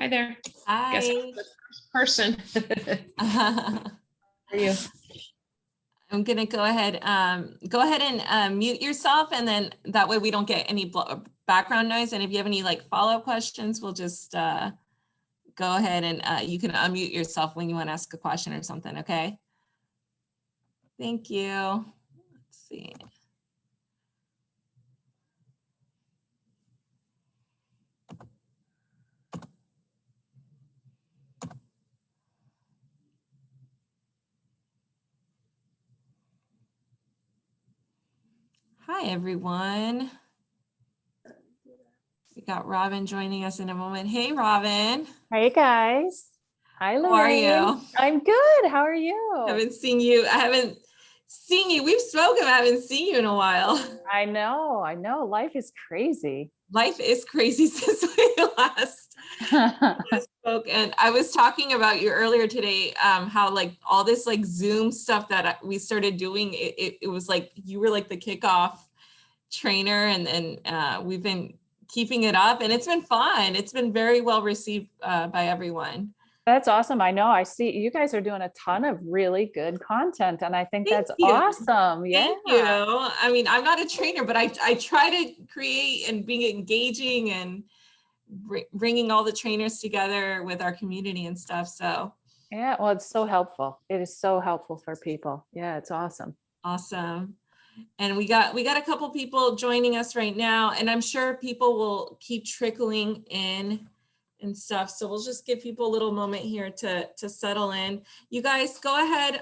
Hi there. Guess I'm Hi. the first person. How are you? I'm gonna go ahead and mute yourself, and then that way we don't get any background noise. And if you have any like follow-up questions, we'll just go ahead and you can unmute yourself when you want to ask a question or something. Okay. Thank you. Let's see. Hi, everyone. We got Robin joining us in a moment. Hey, Robin. Hey guys. Hi, How are Lorraine. you? I'm good. How are you? I haven't seen you. We've spoken. I haven't seen you in a while. I know. Life is crazy. Life is crazy since we last spoke. And I was talking about you earlier today, how like all this like Zoom stuff that we started doing, it was like you were like the kickoff trainer, and we've been keeping it up, and it's been fun. It's been very well received by everyone. That's awesome. I know. I see you guys are doing a ton of really good content, and I think Thank that's you. awesome. Yeah. Thank you. I mean, I'm not a trainer, but I try to create and be engaging and bringing all the trainers together with our community and stuff. So Yeah. Well, it's so helpful. It is so helpful for people. Yeah, it's awesome. awesome. And we got a couple people joining us right now, and I'm sure people will keep trickling in and stuff. So we'll just give people a little moment here to settle in. You guys go ahead.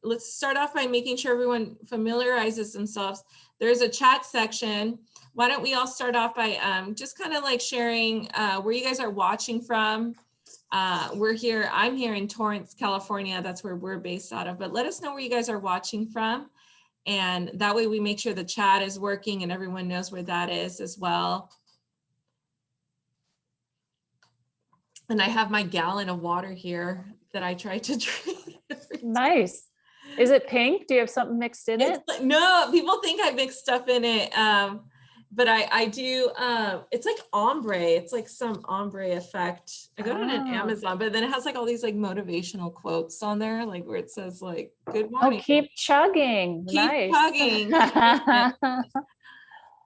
Let's start off by making sure everyone familiarizes themselves. There's a chat section. Why don't we all start off by just kind of like sharing where you guys are watching from. I'm here in Torrance, California. That's where we're based out of, but let us know where you guys are watching from. And that way we make sure the chat is working and everyone knows where that is as well. And I have my gallon of water here that I try to drink. Nice. Is it pink? Do you have something mixed in it? No, people think I mix stuff in it. But I do, it's like ombre. It's like some ombre effect. I got it on Amazon, but then it has like all these like motivational quotes on there, like where it says like, good morning. Oh, keep chugging. Keep Nice. chugging.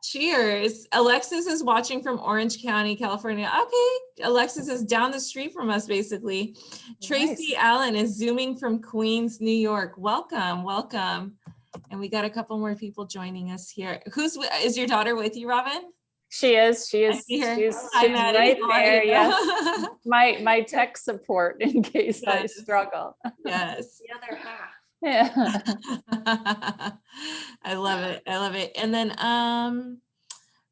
Cheers. Alexis is watching from Orange County, California. Okay. Alexis is down the street from us, basically. Nice. Tracy Allen is zooming from Queens, New York. Welcome, welcome. And we got a couple more people joining us here. Is your daughter with you, Robin? She is. She's right there. Yes. My tech support in case I struggle. Yes. The other half. Yeah. I love it. I love it. And then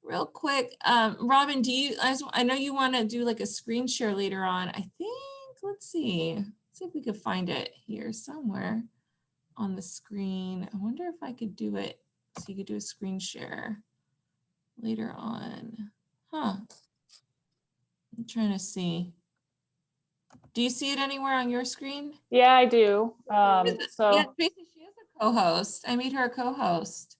real quick, Robin, I know you want to do like a screen share later on. I think, let's see if we could find it here somewhere on the screen. I wonder if I could do it so you could do a screen share later on. Huh. I'm trying to see. Do you see it anywhere on your screen? Yeah, I do. Yeah, Tracy, she is a co-host. I made her a co-host.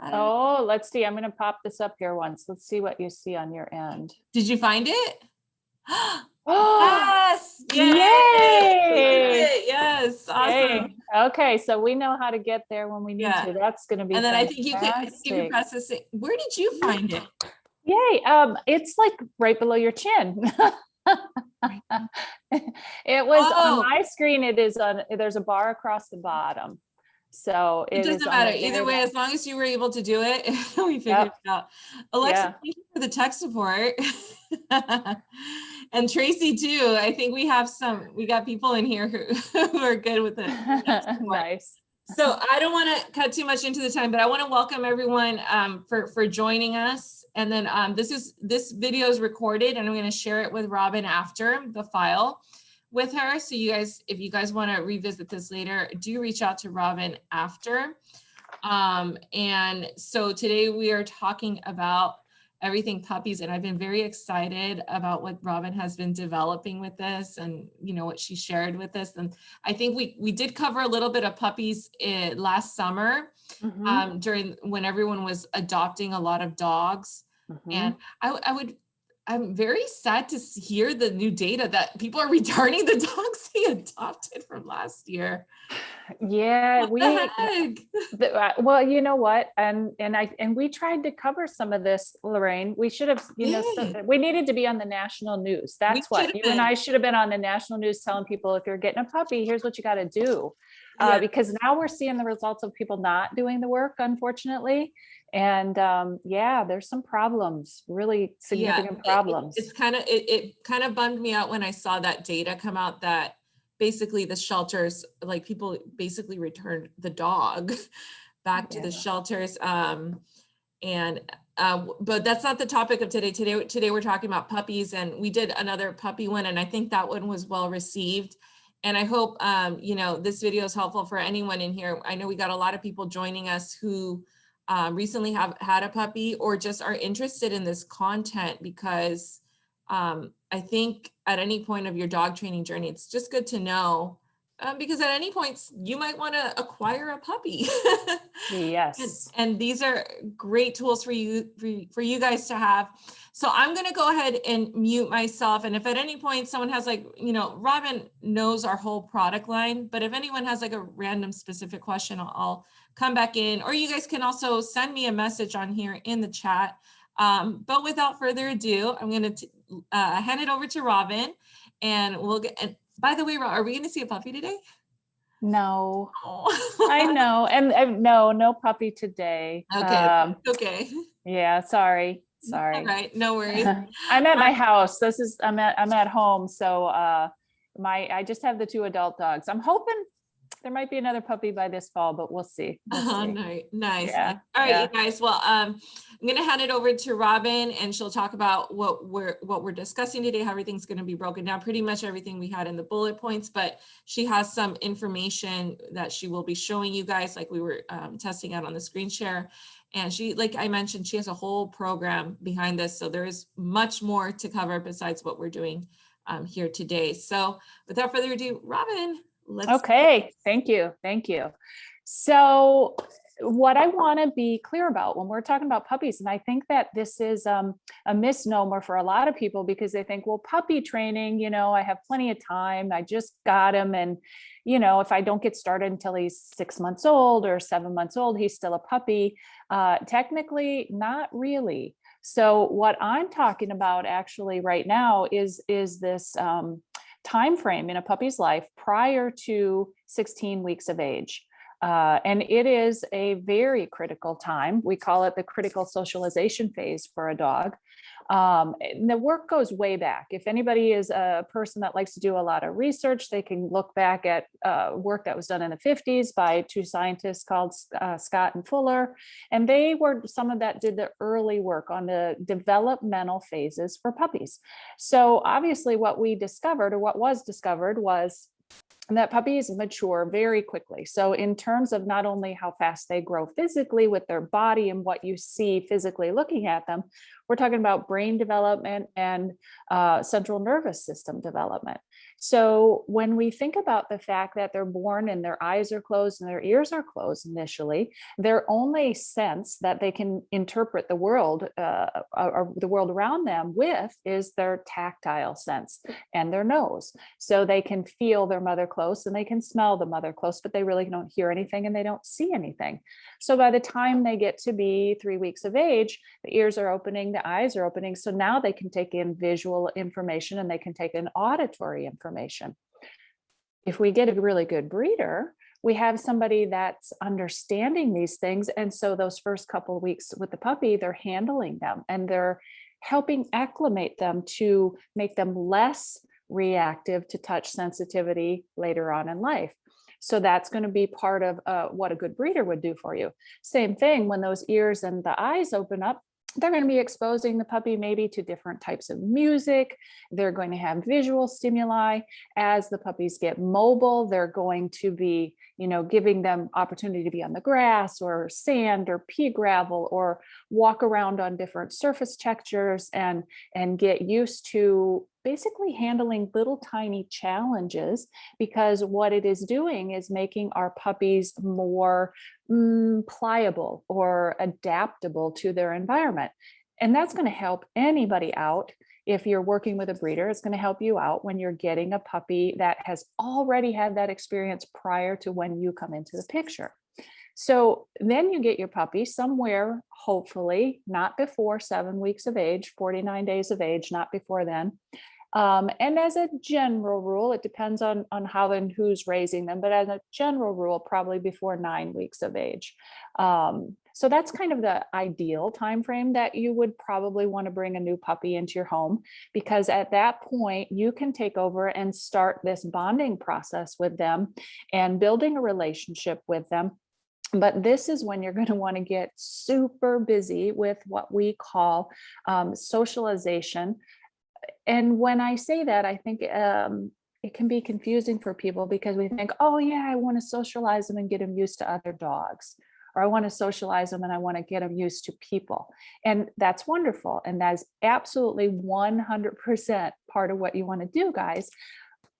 Oh, let's see. I'm going to pop this up here once. Let's see what you see on your end. Did you find it? Oh, yes! Yay! Yes, awesome. Yay. Okay, so we know how to get there when we need to. That's going to be. And then fantastic. I think you can press this. Where did you find it? Yay! It's like right below your chin. It was on my screen. It is on. There's a bar across the bottom. So it doesn't matter either way, as long as you were able to do it. We figured it out. Alexa, thank you for the tech support. And Tracy too. I think we got people in here who are good with it. Nice. So I don't want to cut too much into the time, but I want to welcome everyone for joining us. And then this video is recorded, and I'm going to share it with Robin after the file with her. So you guys, if you guys want to revisit this later, do reach out to Robin after. And so today we are talking about everything puppies, and I've been very excited about what Robin has been developing with this, and what she shared with us. And I think we did cover a little bit of puppies last summer, during when everyone was adopting a lot of dogs. And I would I'm very sad to hear the new data that people are returning the dogs they adopted from last year. Yeah, What the heck? well, you know what? And we tried to cover some of this, Lorraine. We should have, we needed to be on the national news. That's what you and I should have been on the national news telling people, if you're getting a puppy, here's what you got to do. Because now we're seeing the results of people not doing the work, unfortunately. And there's some problems, really significant problems. It kind of bummed me out when I saw that data come out that basically the shelters, like people basically returned the dog back to the shelters. But that's not the topic of today. Today we're talking about puppies, and we did another puppy one, and I think that one was well received. And I hope, this video is helpful for anyone in here. I know we got a lot of people joining us who recently have had a puppy or just are interested in this content, because I think at any point of your dog training journey, it's just good to know, because at any point you might want to acquire a puppy. Yes. And these are great tools for you guys to have. So I'm going to go ahead and mute myself. And if at any point someone has Robin knows our whole product line, but if anyone has a random specific question, I'll come back in, or you guys can also send me a message on here in the chat. But without further ado, I'm going to hand it over to Robin, and we'll get, and by the way, are we going to see a puppy today? No. Oh. I know. And no puppy today. Okay. Okay. Yeah. Sorry. All right. No worries. I'm at my house. I'm at home. So I just have the 2 adult dogs. I'm hoping there might be another puppy by this fall, but we'll see. Nice. Yeah. All right, you guys. Well, I'm going to hand it over to Robin, and she'll talk about what we're discussing today, how everything's going to be broken down, pretty much everything we had in the bullet points, but she has some information that she will be showing you guys, like we were testing out on the screen share. And she, like I mentioned, she has a whole program behind this. So there is much more to cover besides what we're doing here today. So without further ado, Robin. Okay, thank you. So what I want to be clear about when we're talking about puppies, and I think that this is a misnomer for a lot of people, because they think, well, puppy training, I have plenty of time. I just got him. And, if I don't get started until he's 6 months old or 7 months old, he's still a puppy. Technically, not really. So what I'm talking about actually right now is this time frame in a puppy's life prior to 16 weeks of age. And it is a very critical time. We call it the critical socialization phase for a dog. And the work goes way back. If anybody is a person that likes to do a lot of research, they can look back at work that was done in the 50s by 2 scientists called Scott and Fuller. And they were some of that did the early work on the developmental phases for puppies. So obviously what was discovered was that puppies mature very quickly. So in terms of not only how fast they grow physically with their body and what you see physically looking at them, we're talking about brain development and central nervous system development. So when we think about the fact that they're born and their eyes are closed and their ears are closed initially, their only sense that they can interpret the world or the world around them with is their tactile sense and their nose. So they can feel their mother close and they can smell the mother close, but they really don't hear anything and they don't see anything. So by the time they get to be 3 weeks of age, the ears are opening, the eyes are opening. So now they can take in visual information and they can take in auditory information. If we get a really good breeder, we have somebody that's understanding these things. And so those first couple of weeks with the puppy, they're handling them and they're helping acclimate them to make them less reactive to touch sensitivity later on in life. So that's going to be part of what a good breeder would do for you. Same thing when those ears and the eyes open up, they're going to be exposing the puppy maybe to different types of music. They're going to have visual stimuli. As the puppies get mobile, they're going to be, giving them opportunity to be on the grass or sand or pea gravel or walk around on different surface textures and get used to basically handling little tiny challenges, because what it is doing is making our puppies more pliable or adaptable to their environment. And that's going to help anybody out if you're working with a breeder, it's going to help you out when you're getting a puppy that has already had that experience prior to when you come into the picture. So then you get your puppy somewhere, hopefully not before 7 weeks of age, 49 days of age, not before then. And as a general rule, it depends on how and who's raising them, but as a general rule, probably before 9 weeks of age. So that's kind of the ideal time frame that you would probably want to bring a new puppy into your home, because at that point you can take over and start this bonding process with them and building a relationship with them. But this is when you're going to want to get super busy with what we call socialization. And when I say that, I think it can be confusing for people, because we think, oh yeah, I want to socialize them and get them used to other dogs, or I want to socialize them and I want to get them used to people. And that's wonderful. And that's absolutely 100% part of what you want to do, guys.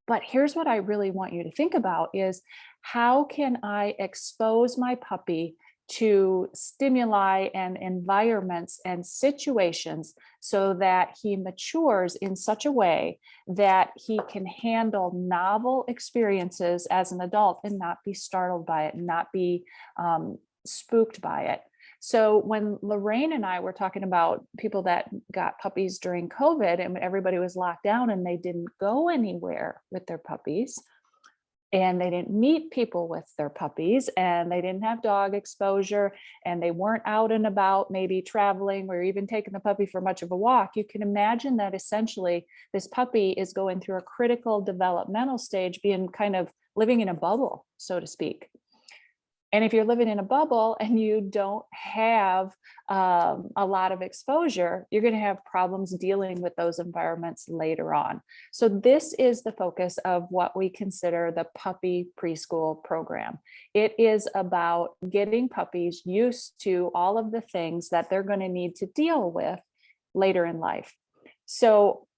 But here's what I really want you to think about is, how can I expose my puppy to stimuli and environments and situations so that he matures in such a way that he can handle novel experiences as an adult and not be startled by it, and not be spooked by it. So when Lorraine and I were talking about people that got puppies during COVID and everybody was locked down and they didn't go anywhere with their puppies, and they didn't meet people with their puppies, and they didn't have dog exposure, and they weren't out and about, maybe traveling or even taking the puppy for much of a walk, you can imagine that essentially this puppy is going through a critical developmental stage, being kind of living in a bubble, so to speak. And if you're living in a bubble and you don't have a lot of exposure, you're going to have problems dealing with those environments later on. So this is the focus of what we consider the puppy preschool program. It is about getting puppies used to all of the things that they're going to need to deal with later in life. So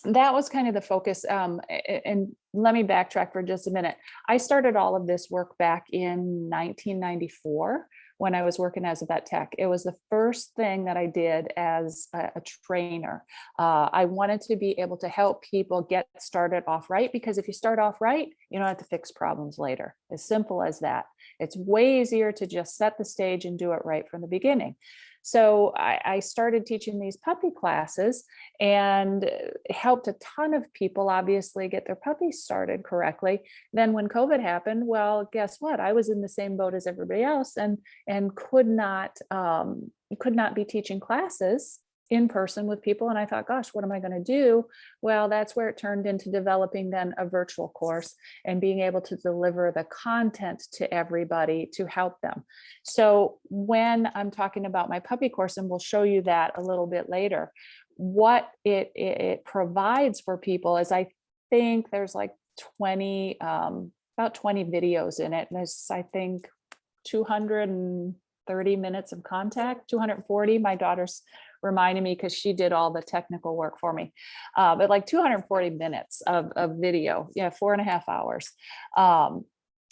that was kind of the focus. And let me backtrack for just a minute. I started all of this work back in 1994 when I was working as a vet tech. It was the first thing that I did as a trainer. I wanted to be able to help people get started off right, because if you start off right, you don't have to fix problems later. As simple as that. It's way easier to just set the stage and do it right from the beginning. So I started teaching these puppy classes and helped a ton of people obviously get their puppies started correctly. Then when COVID happened, well, guess what? I was in the same boat as everybody else and could not be teaching classes in person with people. And I thought, gosh, what am I going to do? Well, that's where it turned into developing then a virtual course and being able to deliver the content to everybody to help them. So when I'm talking about my puppy course, and we'll show you that a little bit later, what it provides for people is, I think there's like 20, about 20 videos in it. And there's, I think, 230 minutes of contact, 240. My daughter's reminding me because she did all the technical work for me, but like 240 minutes of video, 4.5 hours.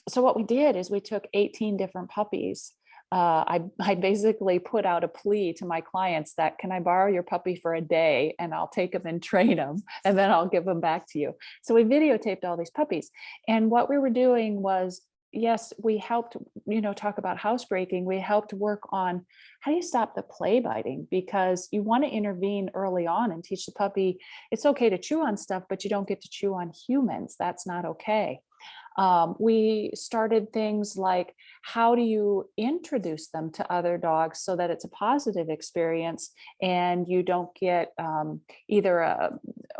So what we did is we took 18 different puppies. I basically put out a plea to my clients that, can I borrow your puppy for a day and I'll take them and train them and then I'll give them back to you. So we videotaped all these puppies. And what we were doing was, yes, we helped, talk about housebreaking. We helped work on how do you stop the play biting, because you want to intervene early on and teach the puppy it's okay to chew on stuff, but you don't get to chew on humans. That's not okay. We started things like, how do you introduce them to other dogs so that it's a positive experience and you don't get either a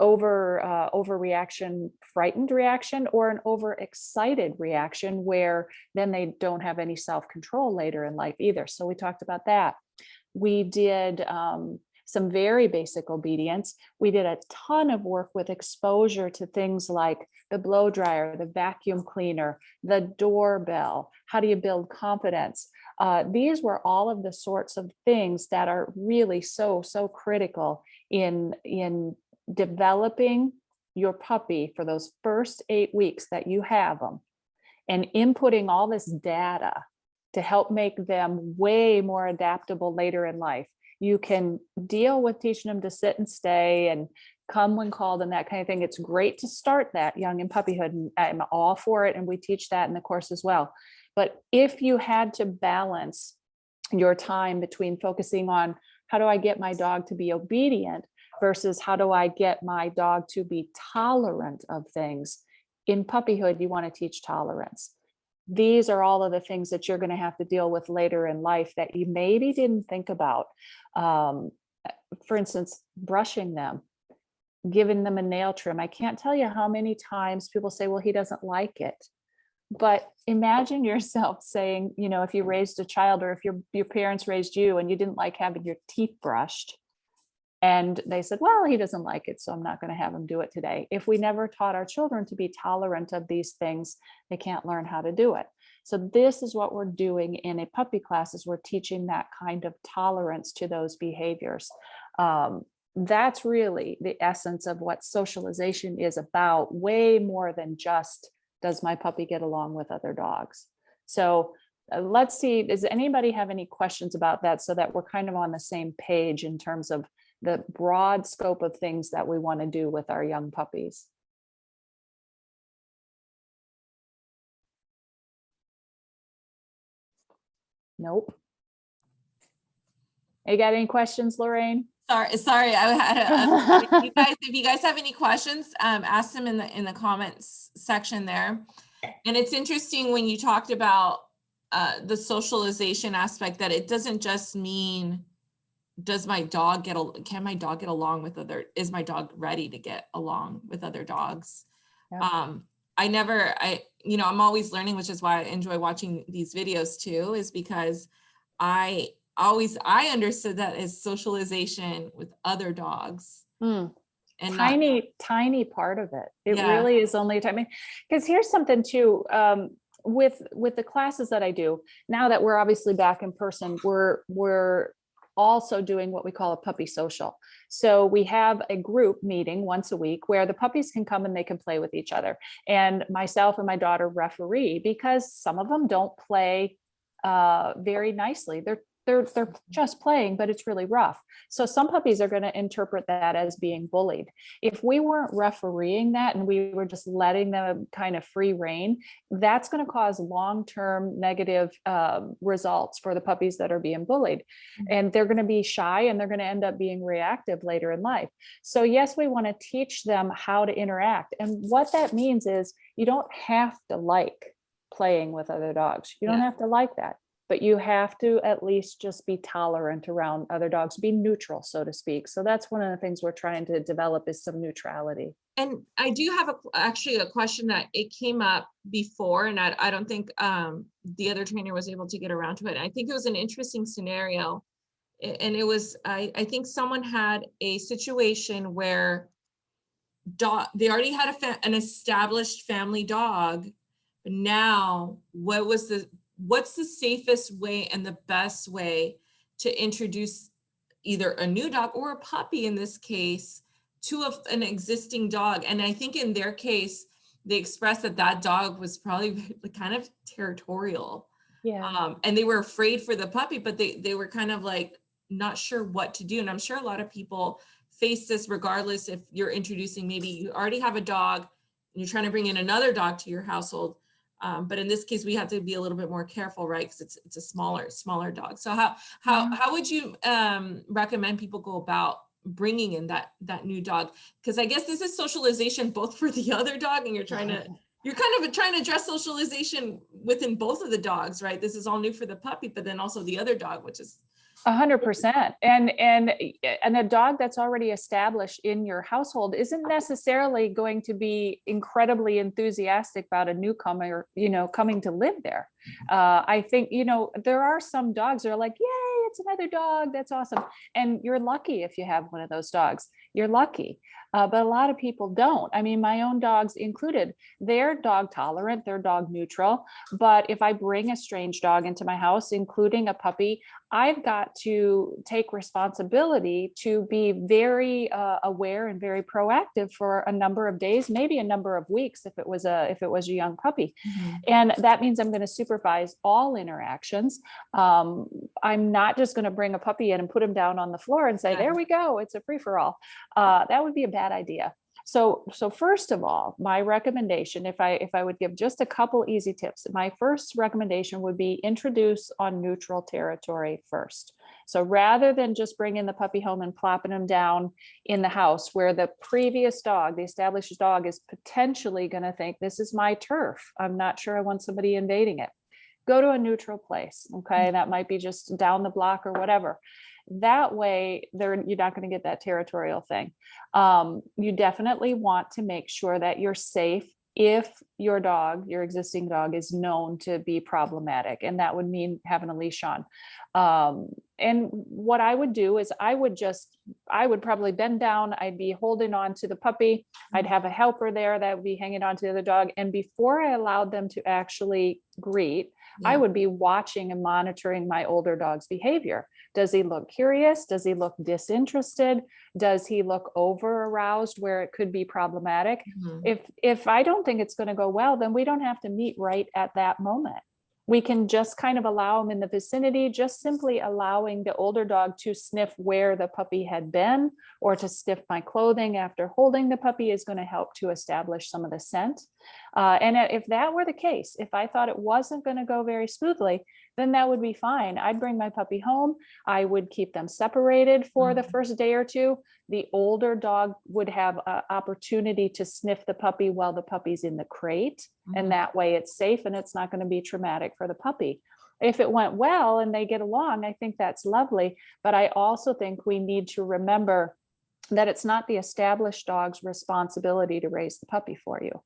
overreaction, frightened reaction, or an overexcited reaction where then they don't have any self-control later in life either. So we talked about that. We did some very basic obedience. We did a ton of work with exposure to things like the blow dryer, the vacuum cleaner, the doorbell. How do you build confidence? These were all of the sorts of things that are really so critical in developing your puppy for those first 8 weeks that you have them, and inputting all this data to help make them way more adaptable later in life. You can deal with teaching them to sit and stay and come when called and that kind of thing. It's great to start that young in puppyhood, and I'm all for it. And we teach that in the course as well. But if you had to balance your time between focusing on how do I get my dog to be obedient versus how do I get my dog to be tolerant of things, in puppyhood, you want to teach tolerance. These are all of the things that you're going to have to deal with later in life that you maybe didn't think about. For instance, brushing them, giving them a nail trim. I can't tell you how many times people say, well, he doesn't like it. But imagine yourself saying, you know, if you raised a child, or if your parents raised you and you didn't like having your teeth brushed, and they said, well, he doesn't like it, so I'm not going to have him do it today. If we never taught our children to be tolerant of these things, they can't learn how to do it. So this is what we're doing in a puppy class, is we're teaching that kind of tolerance to those behaviors. That's really the essence of what socialization is about, way more than just, does my puppy get along with other dogs? So let's see, does anybody have any questions about that, so that we're kind of on the same page in terms of the broad scope of things that we want to do with our young puppies? Nope. You got any questions, Lorraine? Sorry, I had you guys, if you guys have any questions, ask them in the comments section there. And it's interesting when you talked about the socialization aspect, that it doesn't just mean, can my dog get along with is my dog ready to get along with other dogs? Yep. I'm always learning, which is why I enjoy watching these videos too, is because I understood that as socialization with other dogs. And tiny part of it. It really is only a tiny, because here's something too, with the classes that I do now that we're obviously back in person, we're also doing what we call a puppy social. So we have a group meeting once a week where the puppies can come and they can play with each other. And myself and my daughter referee, because some of them don't play very nicely. They're just playing, but it's really rough. So some puppies are going to interpret that as being bullied. If we weren't refereeing that and we were just letting them kind of free rein, that's going to cause long-term negative results for the puppies that are being bullied. And they're going to be shy and they're going to end up being reactive later in life. So yes, we want to teach them how to interact. And what that means is you don't have to like playing with other dogs. You don't have to like that. But you have to at least just be tolerant around other dogs, be neutral, so to speak. So that's one of the things we're trying to develop, is some neutrality. And I do have actually a question that it came up before, and I don't think the other trainer was able to get around to it. I think it was an interesting scenario. And it was, I think someone had a situation where they already had an established family dog, but now what's the safest way and the best way to introduce either a new dog or a puppy in this case to an existing dog? And I think in their case, they expressed that dog was probably kind of territorial. Yeah. And they were afraid for the puppy, but they were kind of like not sure what to do. And I'm sure a lot of people face this regardless if you're introducing, maybe you already have a dog and you're trying to bring in another dog to your household. But in this case, we have to be a little bit more careful, right? Because it's a smaller dog. So how would you recommend people go about bringing in that new dog? Because I guess this is socialization both for the other dog, and you're kind of trying to address socialization within both of the dogs, right? This is all new for the puppy, but then also the other dog, which is 100%. And a dog that's already established in your household isn't necessarily going to be incredibly enthusiastic about a newcomer, coming to live there. I think, there are some dogs that are like, yay, it's another dog. That's awesome. And you're lucky if you have one of those dogs. You're lucky. But a lot of people don't. I mean, my own dogs included, they're dog tolerant, they're dog neutral. But if I bring a strange dog into my house, including a puppy, I've got to take responsibility to be very aware and very proactive for a number of days, maybe a number of weeks if it was a young puppy. Mm-hmm. And that means I'm going to supervise all interactions. I'm not just just going to bring a puppy in and put him down on the floor and say, Yeah. there we go, it's a free for all. That would be a bad idea. So first of all, my recommendation, if I would give just a couple easy tips, my first recommendation would be introduce on neutral territory first. So rather than just bringing the puppy home and plopping him down in the house where the previous dog, the established dog, is potentially going to think this is my turf, I'm not sure I want somebody invading it. Go to a neutral place. Okay. That might be just down the block or whatever. That way you're not going to get that territorial thing. You definitely want to make sure that you're safe if your dog, your existing dog, is known to be problematic, and that would mean having a leash on. And what I would do is I would probably bend down, I'd be holding on to the puppy, I'd have a helper there that would be hanging on to the other dog. And before I allowed them to actually greet, I would be watching and monitoring my older dog's behavior. Does he look curious? Does he look disinterested? Does he look over aroused where it could be problematic? If I don't think it's going to go well, then we don't have to meet right at that moment. We can just kind of allow him in the vicinity, just simply allowing the older dog to sniff where the puppy had been, or to sniff my clothing after holding the puppy is going to help to establish some of the scent. And if that were the case, if I thought it wasn't going to go very smoothly, then that would be fine. I'd bring my puppy home. I would keep them separated for the first day or two. The older dog would have an opportunity to sniff the puppy while the puppy's in the crate. And that way it's safe and it's not going to be traumatic for the puppy. If it went well and they get along, I think that's lovely. But I also think we need to remember that it's not the established dog's responsibility to raise the puppy for you.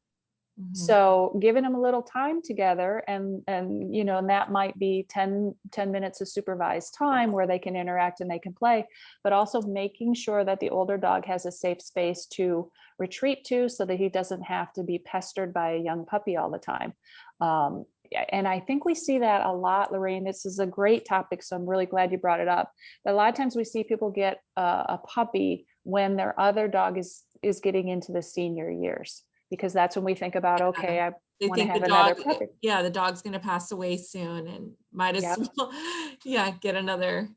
So giving them a little time together and that might be 10 minutes of supervised time where they can interact and they can play, but also making sure that the older dog has a safe space to retreat to so that he doesn't have to be pestered by a young puppy all the time. And I think we see that a lot, Lorraine. This is a great topic, so I'm really glad you brought it up. But a lot of times we see people get a puppy when their other dog is getting into the senior years, because that's when we think about, okay, I want to have another puppy. Yeah, the dog's going to pass away soon and might as well, get another.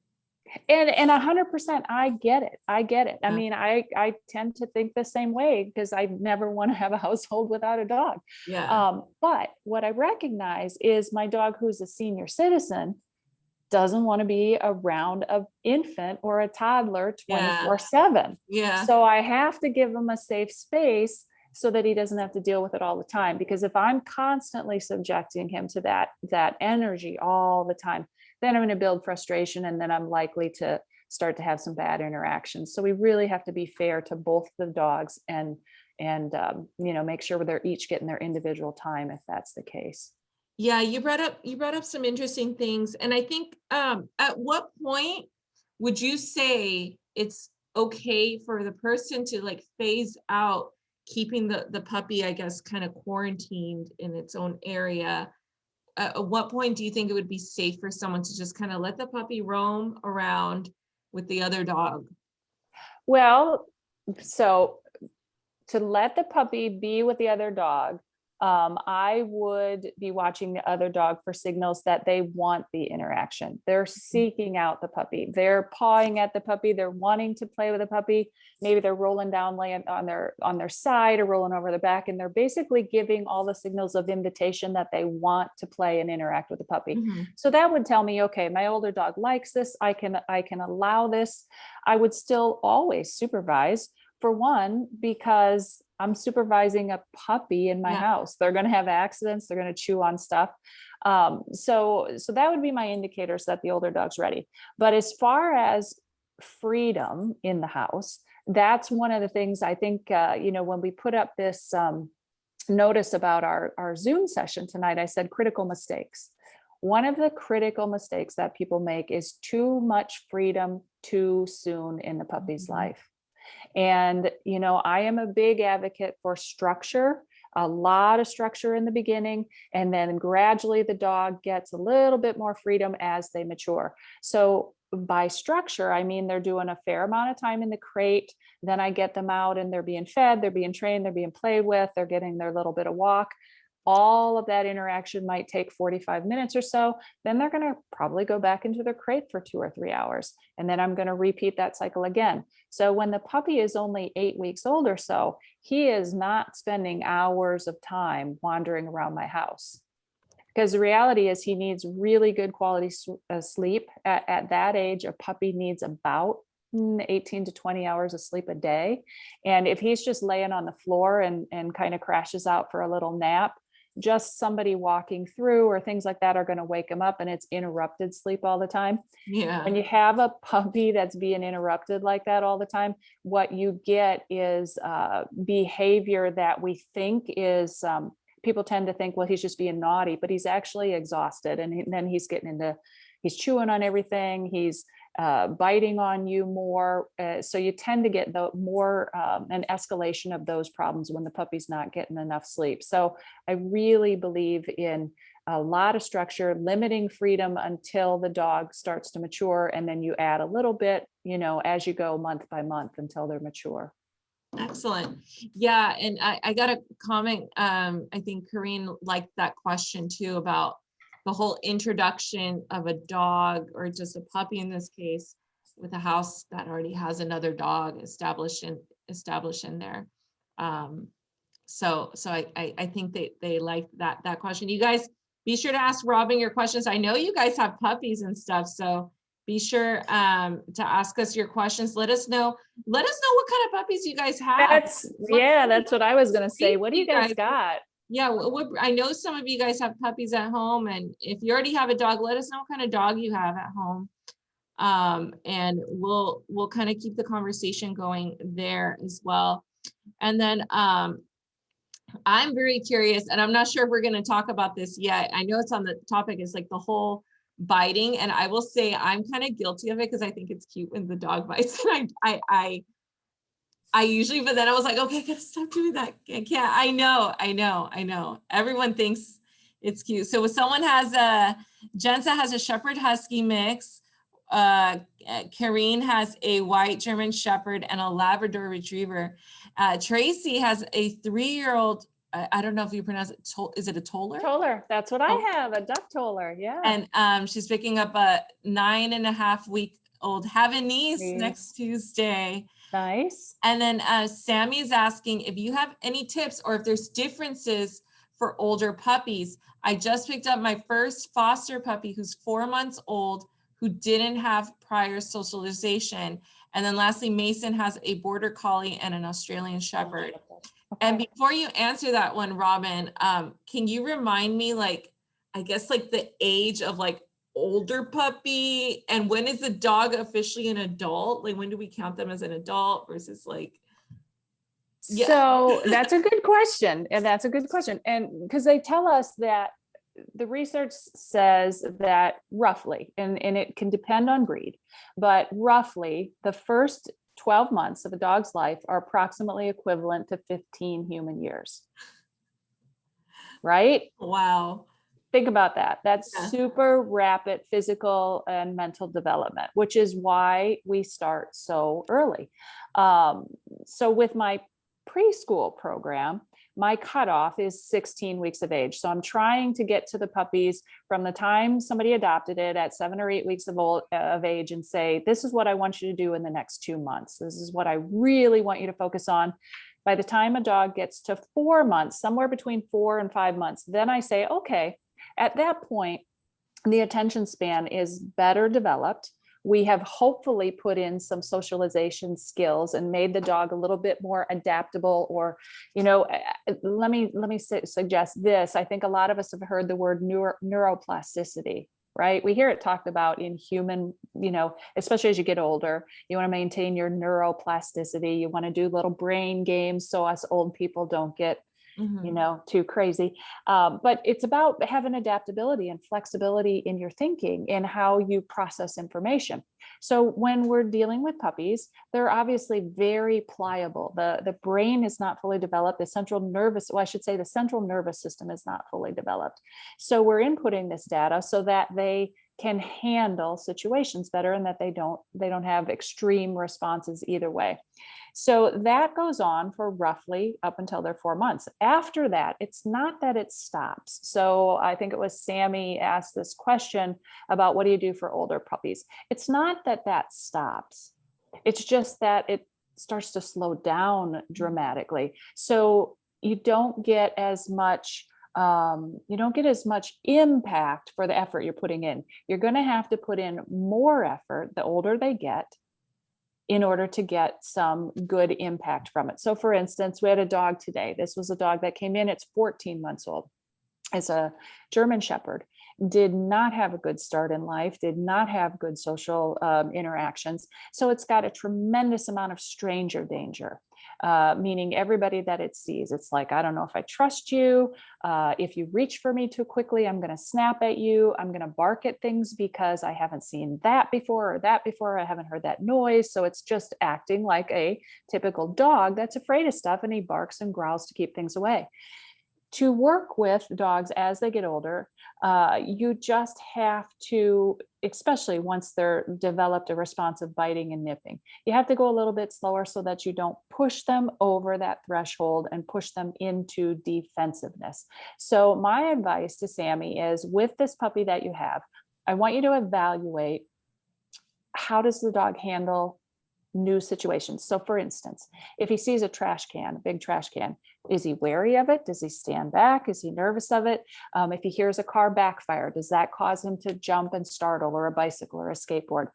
And 100%, I get it. I mean, I tend to think the same way because I never want to have a household without a dog. But what I recognize is my dog, who's a senior citizen, doesn't want to be around an infant or a toddler 24/7. So I have to give him a safe space so that he doesn't have to deal with it all the time. Because if I'm constantly subjecting him to that energy all the time, then I'm going to build frustration, and then I'm likely to start to have some bad interactions. So we really have to be fair to both the dogs and make sure they're each getting their individual time if that's the case. Yeah, you brought up some interesting things. And I think at what point would you say it's okay for the person to like phase out keeping the puppy, I guess, kind of quarantined in its own area? At what point do you think it would be safe for someone to just kind of let the puppy roam around with the other dog? Well, so to let the puppy be with the other dog, I would be watching the other dog for signals that they want the interaction. They're seeking out the puppy. They're pawing at the puppy. They're wanting to play with the puppy. Maybe they're rolling down, laying on their side or rolling over the back. And they're basically giving all the signals of invitation that they want to play and interact with the puppy. So that would tell me, okay, my older dog likes this. I can allow this. I would still always supervise, for one, because I'm supervising a puppy in my house. They're going to have accidents. They're going to chew on stuff. So that would be my indicators that the older dog's ready. But as far as freedom in the house, that's one of the things I think, when we put up this notice about our Zoom session tonight, I said critical mistakes. One of the critical mistakes that people make is too much freedom too soon in the puppy's life. And, I am a big advocate for structure, a lot of structure in the beginning, and then gradually the dog gets a little bit more freedom as they mature. So by structure, I mean, they're doing a fair amount of time in the crate. Then I get them out and they're being fed, they're being trained, they're being played with, they're getting their little bit of walk. All of that interaction might take 45 minutes or so. Then they're going to probably go back into their crate for 2 or 3 hours. And then I'm going to repeat that cycle again. So when the puppy is only 8 weeks old or so, he is not spending hours of time wandering around my house. Because the reality is he needs really good quality sleep. At that age, a puppy needs about 18 to 20 hours of sleep a day. And if he's just laying on the floor and kind of crashes out for a little nap, just somebody walking through or things like that are going to wake him up, and it's interrupted sleep all the time. Yeah. When you have a puppy that's being interrupted like that all the time, what you get is behavior that we think is, people tend to think, well, he's just being naughty, but he's actually exhausted. And then he's he's chewing on everything. He's biting on you more. So you tend to get an escalation of those problems when the puppy's not getting enough sleep. So I really believe in a lot of structure, limiting freedom until the dog starts to mature. And then you add a little bit, as you go month by month until they're mature. Excellent. Yeah. And I got a comment. I think Corinne liked that question too, about the whole introduction of a dog, or just a puppy in this case, with a house that already has another dog established in there. So I think they like that question. You guys be sure to ask Robin your questions. I know you guys have puppies and stuff, so be sure to ask us your questions. Let us know what kind of puppies you guys have. That's what I was going to say. What do you guys got? Yeah, I know some of you guys have puppies at home, and if you already have a dog, let us know what kind of dog you have at home. And we'll kind of keep the conversation going there as well. And then I'm very curious, and I'm not sure if we're going to talk about this yet. I know it's on the topic, is like the whole biting, and I will say I'm kind of guilty of it because I think it's cute when the dog bites. And I usually, but then I was like, okay, I gotta stop doing that. I can't. I know. Everyone thinks it's cute. So if someone has Jensa has a Shepherd Husky mix. Karine has a white German Shepherd and a Labrador Retriever. Tracy has a 3-year-old. I don't know if you pronounce it. Is it a Toller? Toller. That's what I have. A duck Toller. Yeah. And she's picking up a 9.5-week-old Havanese next Tuesday. Nice. And then Sammy is asking if you have any tips or if there's differences for older puppies. I just picked up my first foster puppy who's 4 months old, who didn't have prior socialization. And then lastly, Mason has a Border Collie and an Australian Shepherd. Okay. And before you answer that one, Robin, can you remind me, I guess the age of older puppy, and when is the dog officially an adult? When do we count them as an adult versus yeah. So that's a good question. And because they tell us that the research says that roughly, and it can depend on breed, but roughly the first 12 months of a dog's life are approximately equivalent to 15 human years. Right? Wow. Think about that. That's super rapid physical and mental development, which is why we start so early. So with my preschool program, my cutoff is 16 weeks of age. So I'm trying to get to the puppies from the time somebody adopted it at 7 or 8 weeks of age and say, this is what I want you to do in the next 2 months. This is what I really want you to focus on. By the time a dog gets to 4 months, somewhere between 4 and 5 months, then I say, okay, at that point, the attention span is better developed. We have hopefully put in some socialization skills and made the dog a little bit more adaptable, or, let me suggest this. I think a lot of us have heard the word neuroplasticity, right? We hear it talked about in human, especially as you get older, you want to maintain your neuroplasticity. You want to do little brain games so us old people don't get too crazy. But it's about having adaptability and flexibility in your thinking and how you process information. So when we're dealing with puppies, they're obviously very pliable. The brain is not fully developed. The central nervous system is not fully developed. So we're inputting this data so that they can handle situations better, and that they don't have extreme responses either way. So that goes on for roughly up until they're 4 months. After that, it's not that it stops. So I think it was Sammy asked this question about what do you do for older puppies? It's not that that stops. It's just that it starts to slow down dramatically. So you don't get as much impact for the effort you're putting in. You're going to have to put in more effort the older they get in order to get some good impact from it. So for instance, we had a dog today. This was a dog that came in, it's 14 months old. It's a German Shepherd. Did not have a good start in life, did not have good social interactions. So it's got a tremendous amount of stranger danger, meaning everybody that it sees. It's like, I don't know if I trust you. If you reach for me too quickly, I'm going to snap at you. I'm going to bark at things because I haven't seen that before or that before. I haven't heard that noise. So it's just acting like a typical dog that's afraid of stuff, and he barks and growls to keep things away. To work with dogs as they get older, you just have to, especially once they're developed a response of biting and nipping, you have to go a little bit slower so that you don't push them over that threshold and push them into defensiveness. So my advice to Sammy is, with this puppy that you have, I want you to evaluate, how does the dog handle new situations? So for instance, if he sees a trash can, a big trash can, is he wary of it? Does he stand back? Is he nervous of it? If he hears a car backfire, does that cause him to jump and startle, or a bicycle or a skateboard?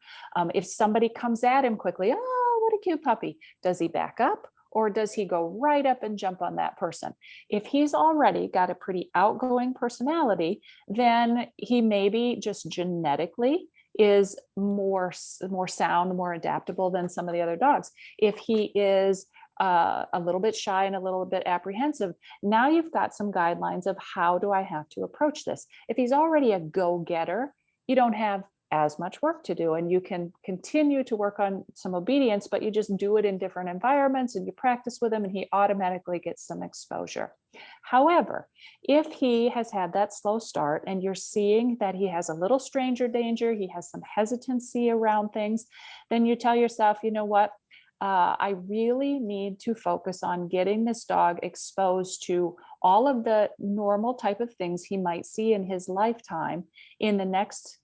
If somebody comes at him quickly, oh, what a cute puppy, does he back up? Or does he go right up and jump on that person? If he's already got a pretty outgoing personality, then he maybe just genetically is more sound, more adaptable than some of the other dogs. If he is a little bit shy and a little bit apprehensive, now you've got some guidelines of how do I have to approach this. If he's already a go-getter, you don't have as much work to do, and you can continue to work on some obedience, but you just do it in different environments and you practice with him, and he automatically gets some exposure. However, if he has had that slow start and you're seeing that he has a little stranger danger, he has some hesitancy around things, then you tell yourself, you know what, I really need to focus on getting this dog exposed to all of the normal type of things he might see in his lifetime in the next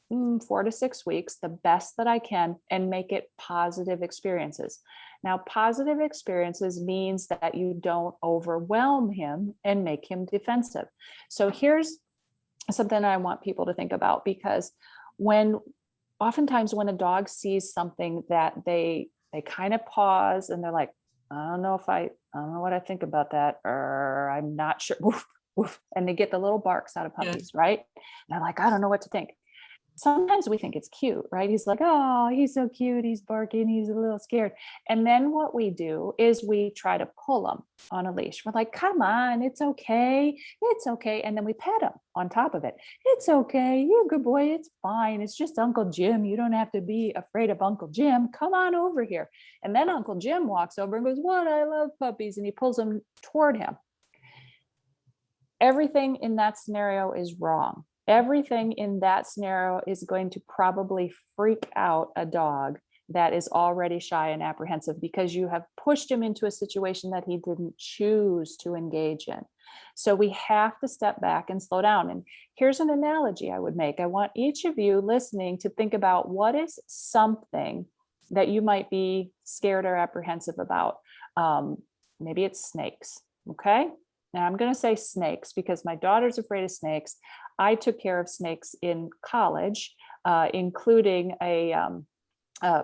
4 to 6 weeks, the best that I can, and make it positive experiences. Now, positive experiences means that you don't overwhelm him and make him defensive. So here's something I want people to think about, because oftentimes when a dog sees something that they kind of pause and they're like, I don't know what I think about that, or I'm not sure. Woof, woof. And they get the little barks out of puppies, right? And they're like, I don't know what to think. Sometimes we think it's cute, right? He's like, oh, he's so cute. He's barking. He's a little scared. And then what we do is we try to pull him on a leash. We're like, come on, it's okay. It's okay. And then we pet him on top of it. It's okay. You're a good boy. It's fine. It's just Uncle Jim. You don't have to be afraid of Uncle Jim. Come on over here. And then Uncle Jim walks over and goes, what? I love puppies. And he pulls him toward him. Everything in that scenario is wrong. Everything in that scenario is going to probably freak out a dog that is already shy and apprehensive, because you have pushed him into a situation that he didn't choose to engage in. So we have to step back and slow down. And here's an analogy I would make. I want each of you listening to think about, what is something that you might be scared or apprehensive about? Maybe it's snakes. Okay. Now I'm going to say snakes because my daughter's afraid of snakes. I took care of snakes in college, including a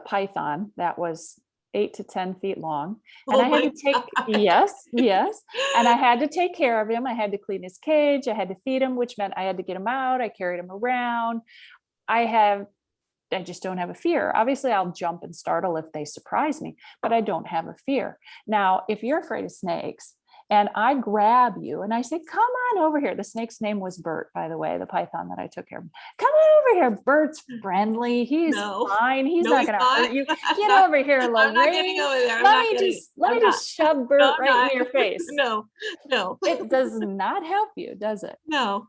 python that was 8 to 10 feet long. And I had to take, yes. And I had to take care of him. I had to clean his cage. I had to feed him, which meant I had to get him out. I carried him around. I just don't have a fear. Obviously, I'll jump and startle if they surprise me, but I don't have a fear. Now, if you're afraid of snakes, and I grab you and I say, come on over here. The snake's name was Bert, by the way, the python that I took care of. Come on over here. Bert's friendly. He's fine. He's not going to hurt you. Get over here, Lorraine. I'm not getting over there. Let me just shove Bert right in your face. No. It does not help you, does it? No.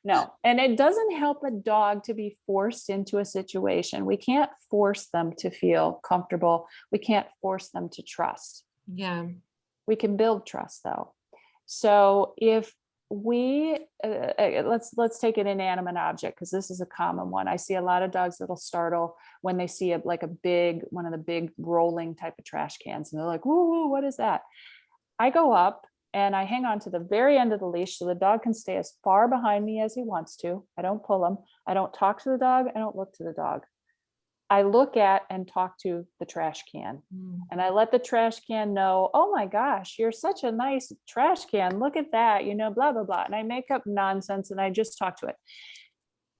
No. And it doesn't help a dog to be forced into a situation. We can't force them to feel comfortable. We can't force them to trust. Yeah. We can build trust though. So if we let's take an inanimate object, because this is a common one. I see a lot of dogs that'll startle when they see like a big one of the big rolling type of trash cans, and they're like, whoa, whoa, what is that? I go up and I hang on to the very end of the leash so the dog can stay as far behind me as he wants to. I don't pull him. I don't talk to the dog. I don't look to the dog. I look at and talk to the trash can. And I let the trash can know, oh my gosh, you're such a nice trash can. Look at that, blah, blah, blah. And I make up nonsense and I just talk to it.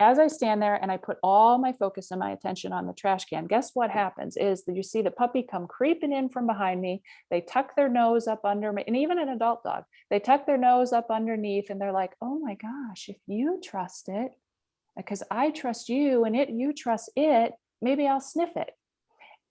As I stand there and I put all my focus and my attention on the trash can, guess what happens is that you see the puppy come creeping in from behind me. They tuck their nose up under me, and even an adult dog, they tuck their nose up underneath and they're like, oh my gosh, if you trust it, because I trust you and you trust it, maybe I'll sniff it.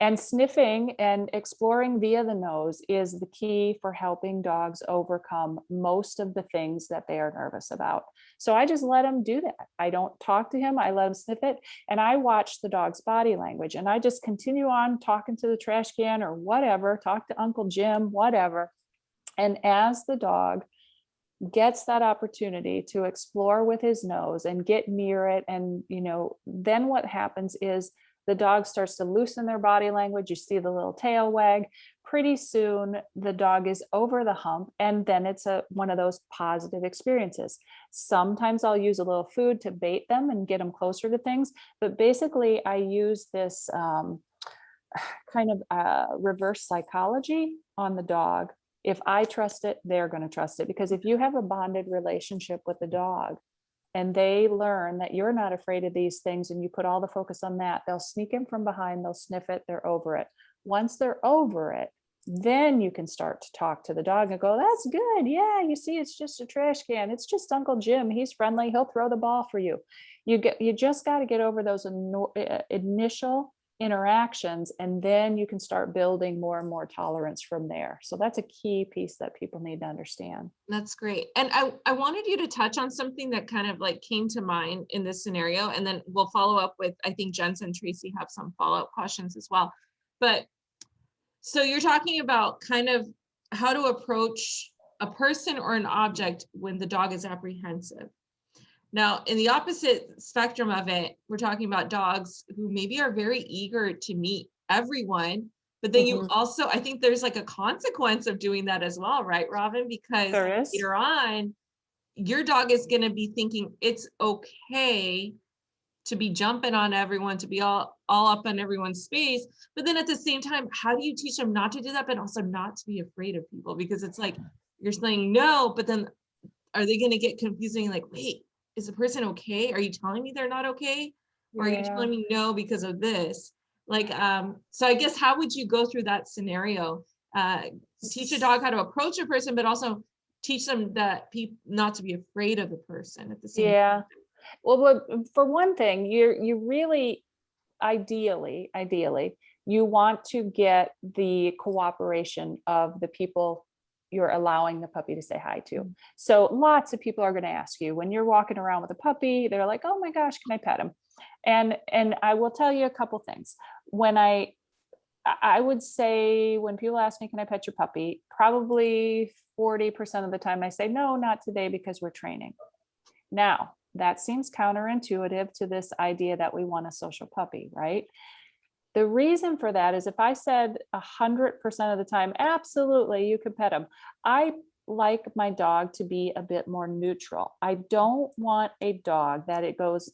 And sniffing and exploring via the nose is the key for helping dogs overcome most of the things that they are nervous about. So I just let him do that. I don't talk to him. I let him sniff it. And I watch the dog's body language. And I just continue on talking to the trash can or whatever, talk to Uncle Jim, whatever. And as the dog gets that opportunity to explore with his nose and get near it, and then what happens is the dog starts to loosen their body language. You see the little tail wag. Pretty soon the dog is over the hump, and then it's one of those positive experiences. Sometimes I'll use a little food to bait them and get them closer to things, but basically I use this kind of reverse psychology on the dog. If I trust it, they're going to trust it, because if you have a bonded relationship with the dog and they learn that you're not afraid of these things and you put all the focus on that, they'll sneak in from behind, they'll sniff it, they're over it. Once they're over it, then you can start to talk to the dog and go, that's good. Yeah, you see, it's just a trash can. It's just Uncle Jim. He's friendly. He'll throw the ball for you. You just got to get over those initial interactions, and then you can start building more and more tolerance from there. So that's a key piece that people need to understand. That's great. And I wanted you to touch on something that kind of like came to mind in this scenario, and then we'll follow up with, I think Jensen and Tracy have some follow-up questions as well. But so you're talking about kind of how to approach a person or an object when the dog is apprehensive. Now, in the opposite spectrum of it, we're talking about dogs who maybe are very eager to meet everyone, but then you also, I think there's like a consequence of doing that as well, right, Robin? Because later on, your dog is going to be thinking it's okay to be jumping on everyone, to be all up on everyone's space. But then at the same time, how do you teach them not to do that, but also not to be afraid of people? Because it's like, you're saying no, but then are they going to get confusing? Like, wait, is the person okay? Are you telling me they're not okay? Or are you telling me no because of this? Like, so I guess, how would you go through that scenario? Teach a dog how to approach a person, but also teach them that not to be afraid of the person at the same time. Well, for one thing, you really, ideally, you want to get the cooperation of the people you're allowing the puppy to say hi to. So lots of people are going to ask you when you're walking around with a puppy, they're like, oh my gosh, can I pet him? And I will tell you a couple things. When I would say, when people ask me, can I pet your puppy? Probably 40% of the time I say, no, not today, because we're training. Now, that seems counterintuitive to this idea that we want a social puppy, right? The reason for that is if I said 100% of the time, absolutely, you could pet him. I like my dog to be a bit more neutral. I don't want a dog that it goes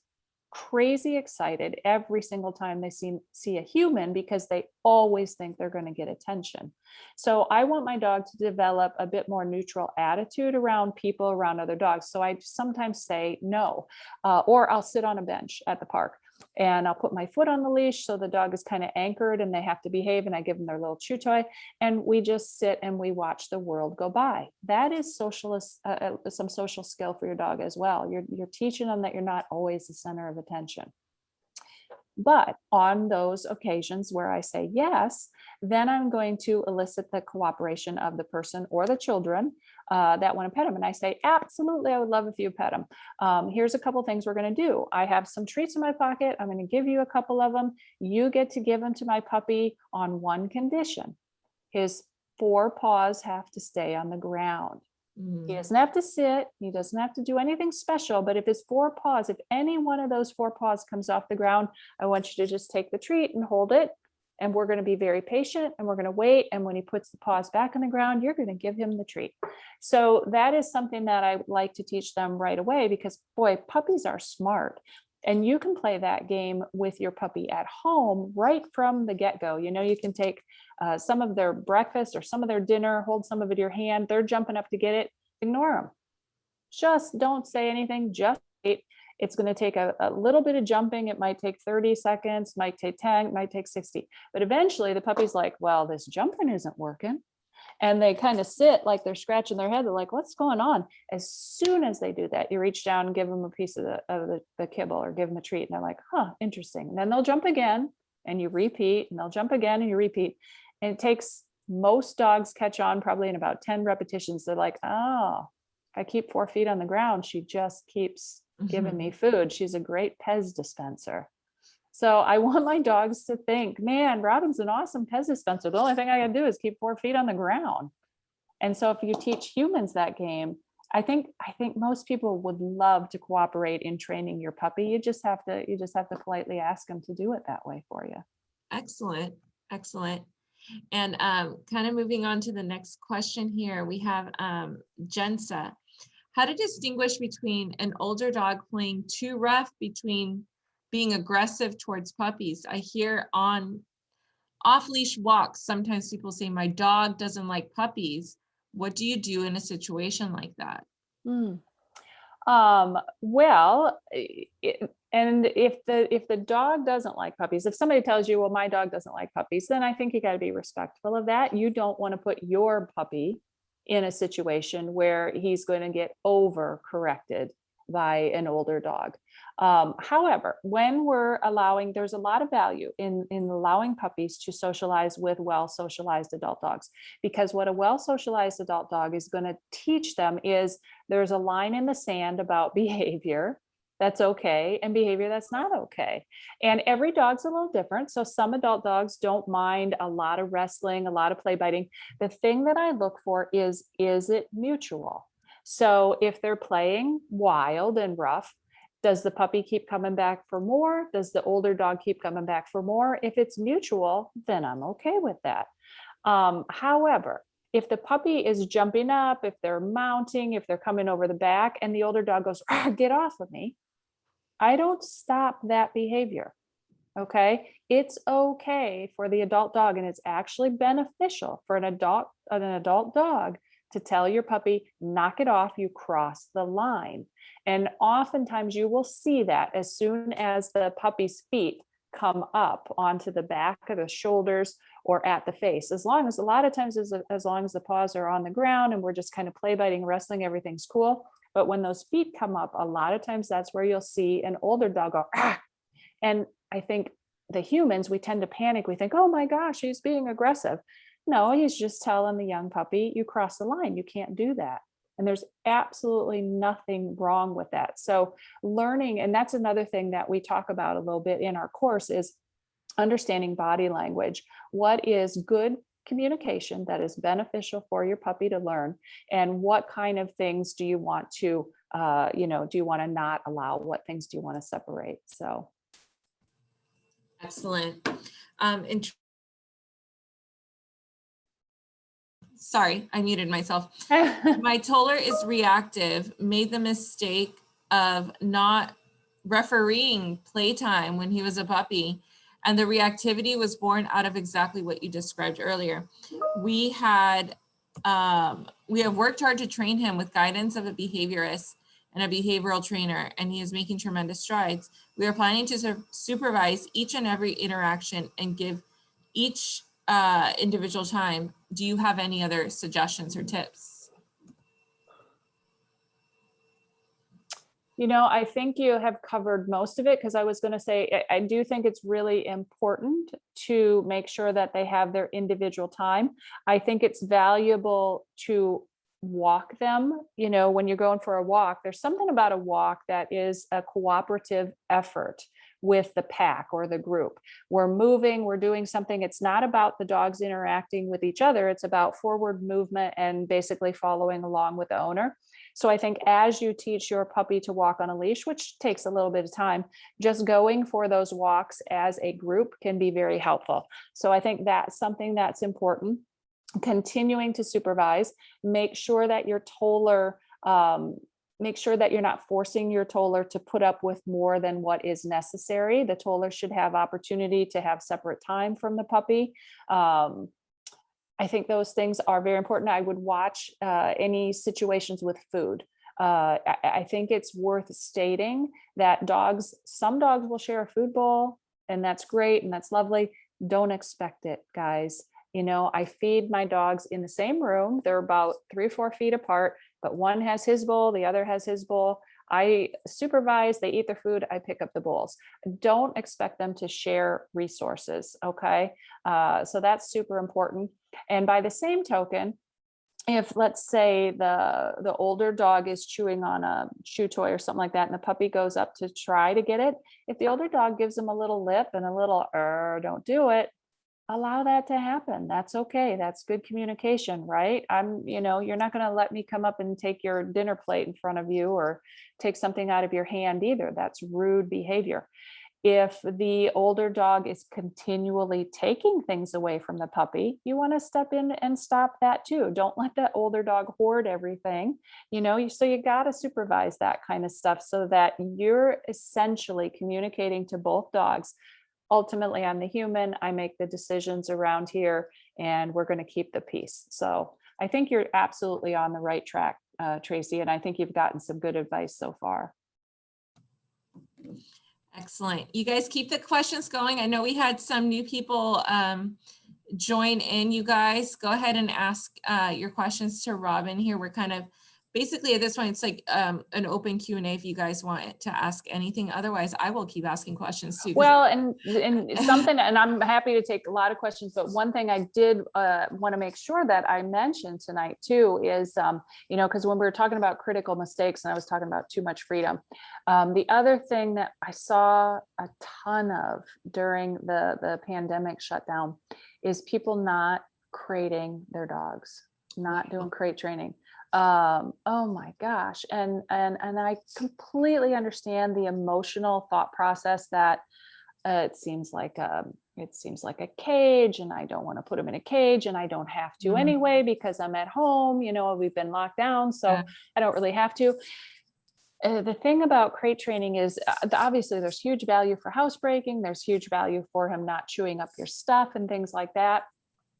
crazy excited every single time they see a human, because they always think they're going to get attention. So I want my dog to develop a bit more neutral attitude around people, around other dogs. So I sometimes say no, or I'll sit on a bench at the park and I'll put my foot on the leash so the dog is kind of anchored and they have to behave, and I give them their little chew toy, and we just sit and we watch the world go by. That is some social skill for your dog as well. You're teaching them that you're not always the center of attention. But on those occasions where I say yes, then I'm going to elicit the cooperation of the person or the children that want to pet them. And I say, absolutely, I would love if you pet them. Here's a couple things we're going to do. I have some treats in my pocket. I'm going to give you a couple of them. You get to give them to my puppy on one condition. His forepaws have to stay on the ground. He doesn't have to sit. He doesn't have to do anything special. But if his forepaws, if any one of those forepaws comes off the ground, I want you to just take the treat and hold it. And we're going to be very patient and we're going to wait. And when he puts the paws back on the ground, you're going to give him the treat. So that is something that I like to teach them right away because, boy, puppies are smart. And you can play that game with your puppy at home right from the get-go. You know, you can take some of their breakfast or some of their dinner, hold some of it in your hand. They're jumping up to get it. Ignore them. Just don't say anything. Just wait. It's going to take a little bit of jumping. It might take 30 seconds, might take 10, might take 60. But eventually the puppy's like, well, this jumping isn't working. And they kind of sit like they're scratching their head. They're like, what's going on? As soon as they do that, you reach down and give them a piece of the kibble or give them a treat. And they're like, huh, interesting. And then they'll jump again and you repeat, and they'll jump again and you repeat. And it takes, most dogs catch on probably in about 10 repetitions. They're like, oh, if I keep 4 feet on the ground, she just keeps giving me food. She's a great Pez dispenser. So I want my dogs to think, man, Robin's an awesome Pez dispenser. The only thing I gotta do is keep 4 feet on the ground. And so if you teach humans that game, I think most people would love to cooperate in training your puppy. You just have to politely ask them to do it that way for you. Excellent. Excellent. And kind of moving on to the next question here, we have Jensa. How to distinguish between an older dog playing too rough between being aggressive towards puppies. I hear on off-leash walks, sometimes people say, my dog doesn't like puppies. What do you do in a situation like that? Well, and if the dog doesn't like puppies, if somebody tells you, well, my dog doesn't like puppies, then I think you got to be respectful of that. You don't want to put your puppy in a situation where he's going to get over corrected by an older dog. However, when we're allowing, there's a lot of value in allowing puppies to socialize with well-socialized adult dogs, because what a well-socialized adult dog is going to teach them is there's a line in the sand about behavior that's okay and behavior that's not okay. And every dog's a little different. So some adult dogs don't mind a lot of wrestling, a lot of play biting. The thing that I look for is it mutual? So if they're playing wild and rough, does the puppy keep coming back for more? Does the older dog keep coming back for more? If it's mutual, then I'm okay with that. However, if the puppy is jumping up, if they're mounting, if they're coming over the back and the older dog goes, get off of me, I don't stop that behavior. Okay. It's okay for the adult dog, and it's actually beneficial for an adult dog to tell your puppy, knock it off, you cross the line. And oftentimes you will see that as soon as the puppy's feet come up onto the back of the shoulders or at the face, a lot of times as long as the paws are on the ground and we're just kind of play biting, wrestling, everything's cool. But when those feet come up, a lot of times that's where you'll see an older dog go, ah. And I think the humans, we tend to panic. We think, oh my gosh, he's being aggressive. No, he's just telling the young puppy, you cross the line, you can't do that. And there's absolutely nothing wrong with that. So learning, and that's another thing that we talk about a little bit in our course, is understanding body language. What is good communication that is beneficial for your puppy to learn? And what kind of things do you want to, do you want to not allow? What things do you want to separate? So. Excellent. Sorry, I muted myself. My toller is reactive, made the mistake of not refereeing Playtime when he was a puppy. And the reactivity was born out of exactly what you described earlier. We have worked hard to train him with guidance of a behaviorist and a behavioral trainer, and he is making tremendous strides. We are planning to supervise each and every interaction and give each individual time. Do you have any other suggestions or tips? I think you have covered most of it, because I was going to say, I do think it's really important to make sure that they have their individual time. I think it's valuable to walk them. When you're going for a walk, there's something about a walk that is a cooperative effort with the pack or the group. We're moving, we're doing something. It's not about the dogs interacting with each other. It's about forward movement and basically following along with the owner. So I think as you teach your puppy to walk on a leash, which takes a little bit of time, just going for those walks as a group can be very helpful. So I think that's something that's important. Continuing to supervise, make sure that your toller, make sure that you're not forcing your toller to put up with more than what is necessary. The toller should have opportunity to have separate time from the puppy. I think those things are very important. I would watch any situations with food. I think it's worth stating that some dogs will share a food bowl, and that's great and that's lovely. Don't expect it, guys. I feed my dogs in the same room. They're about 3 or 4 feet apart, but one has his bowl, the other has his bowl. I supervise, they eat their food, I pick up the bowls. Don't expect them to share resources, okay? So that's super important. And by the same token, if let's say the older dog is chewing on a chew toy or something like that, and the puppy goes up to try to get it, if the older dog gives them a little lip and a little, don't do it, allow that to happen. That's okay. That's good communication, right? You're not going to let me come up and take your dinner plate in front of you or take something out of your hand either. That's rude behavior. If the older dog is continually taking things away from the puppy, you want to step in and stop that too. Don't let that older dog hoard everything, so you got to supervise that kind of stuff so that you're essentially communicating to both dogs. Ultimately, I'm the human, I make the decisions around here, and we're going to keep the peace. So I think you're absolutely on the right track, Tracy, and I think you've gotten some good advice so far. Excellent. You guys keep the questions going. I know we had some new people join in. You guys go ahead and ask your questions to Robin here. We're kind of basically at this point, it's like an open Q&A if you guys want to ask anything. Otherwise, I will keep asking questions too. Well, and something, and I'm happy to take a lot of questions, but one thing I did want to make sure that I mentioned tonight too is, because when we were talking about critical mistakes and I was talking about too much freedom, the other thing that I saw a ton of during the pandemic shutdown is people not crating their dogs, not doing crate training. Oh my gosh. And I completely understand the emotional thought process that it seems like a cage, and I don't want to put them in a cage, and I don't have to anyway, because I'm at home, we've been locked down, so I don't really have to. The thing about crate training is obviously there's huge value for housebreaking. There's huge value for him not chewing up your stuff and things like that.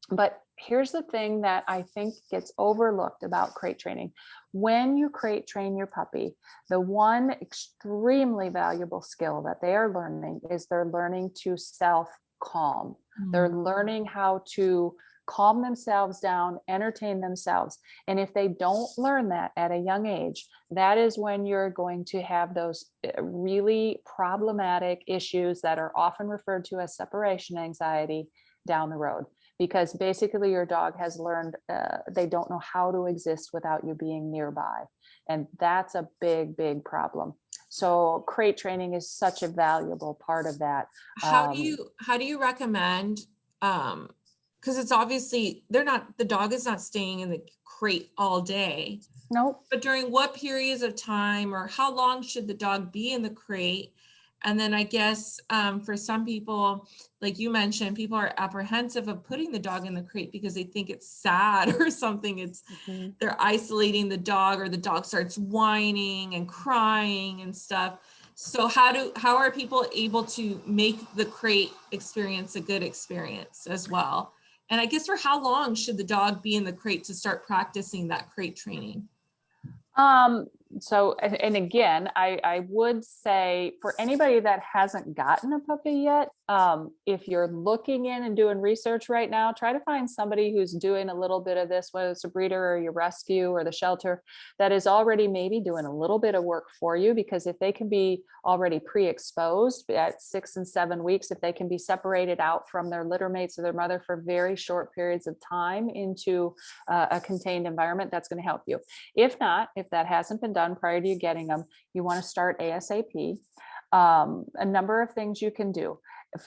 But here's the thing that I think gets overlooked about crate training. When you crate train your puppy, the one extremely valuable skill that they are learning is they're learning to self-calm. They're learning how to calm themselves down, entertain themselves. And if they don't learn that at a young age, that is when you're going to have those really problematic issues that are often referred to as separation anxiety down the road. Because basically your dog has learned they don't know how to exist without you being nearby. And that's a big, big problem. So crate training is such a valuable part of that. How do you recommend, because it's obviously the dog is not staying in the crate all day. Nope. But during what periods of time, or how long should the dog be in the crate? And then I guess for some people, like you mentioned, people are apprehensive of putting the dog in the crate because they think it's sad or something. They're isolating the dog, or the dog starts whining and crying and stuff. So how are people able to make the crate experience a good experience as well? And I guess for how long should the dog be in the crate to start practicing that crate training? So, and again, I would say for anybody that hasn't gotten a puppy yet, if you're looking in and doing research right now, try to find somebody who's doing a little bit of this, whether it's a breeder or your rescue or the shelter, that is already maybe doing a little bit of work for you, because if they can be already pre-exposed at 6 and 7 weeks, if they can be separated out from their litter mates or their mother for very short periods of time into a contained environment, that's going to help you. If not, if that hasn't been done prior to you getting them, you want to start ASAP. A number of things you can do.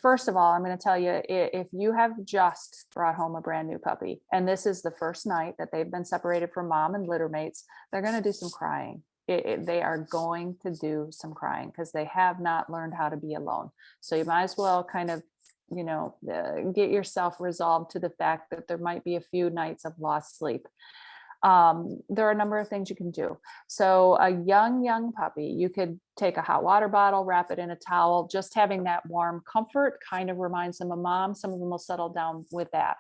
First of all, I'm going to tell you, if you have just brought home a brand new puppy, and this is the first night that they've been separated from mom and litter mates, they're going to do some crying. They are going to do some crying because they have not learned how to be alone. So you might as well kind of, get yourself resolved to the fact that there might be a few nights of lost sleep. There are a number of things you can do. So a young puppy, you could take a hot water bottle, wrap it in a towel. Just having that warm comfort kind of reminds them of mom. Some of them will settle down with that.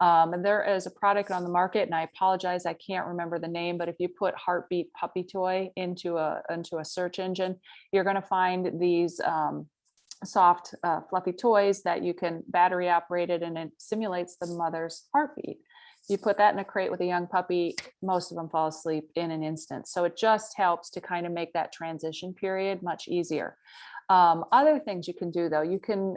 And there is a product on the market, and I apologize, I can't remember the name, but if you put Heartbeat puppy toy into a search engine, you're going to find these soft, fluffy toys that you can battery operated, and it simulates the mother's heartbeat. You put that in a crate with a young puppy, most of them fall asleep in an instant. So it just helps to kind of make that transition period much easier. Other things you can do, though, you can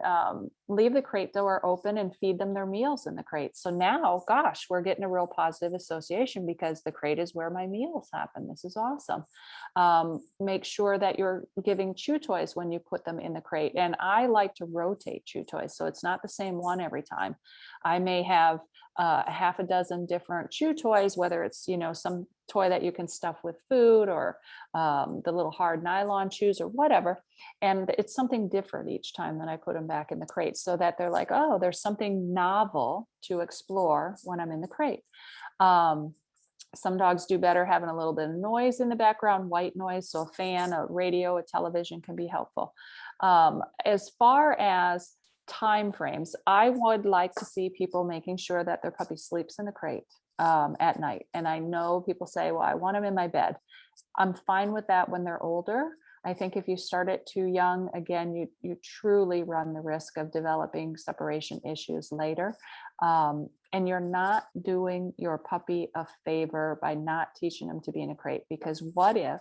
leave the crate door open and feed them their meals in the crate. So now, gosh, we're getting a real positive association because the crate is where my meals happen. This is awesome. Make sure that you're giving chew toys when you put them in the crate. And I like to rotate chew toys, so it's not the same one every time. I may have a half a dozen different chew toys, whether it's, some toy that you can stuff with food, or the little hard nylon chews or whatever. And it's something different each time that I put them back in the crate, so that they're like, oh, there's something novel to explore when I'm in the crate. Some dogs do better having a little bit of noise in the background, white noise. So a fan, a radio, a television can be helpful. As far as time frames, I would like to see people making sure that their puppy sleeps in the crate at night. And I know people say, well, I want them in my bed. I'm fine with that when they're older. I think if you start it too young, again, you truly run the risk of developing separation issues later. And you're not doing your puppy a favor by not teaching them to be in a crate, because what if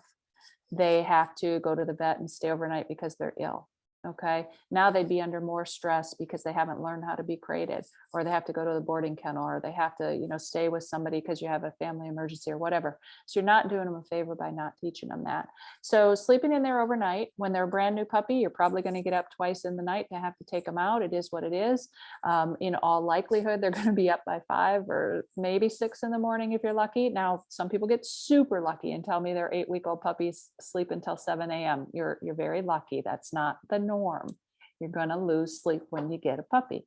they have to go to the vet and stay overnight because they're ill? Okay, now they'd be under more stress because they haven't learned how to be crated, or they have to go to the boarding kennel, or they have to, stay with somebody because you have a family emergency or whatever. So you're not doing them a favor by not teaching them that. So sleeping in there overnight, when they're a brand new puppy, you're probably going to get up twice in the night to have to take them out. It is what it is. In all likelihood, they're going to be up by 5 or maybe 6 in the morning if you're lucky. Now, some people get super lucky and tell me their 8-week-old puppies sleep until 7 a.m. You're very lucky. That's not the norm. You're going to lose sleep when you get a puppy.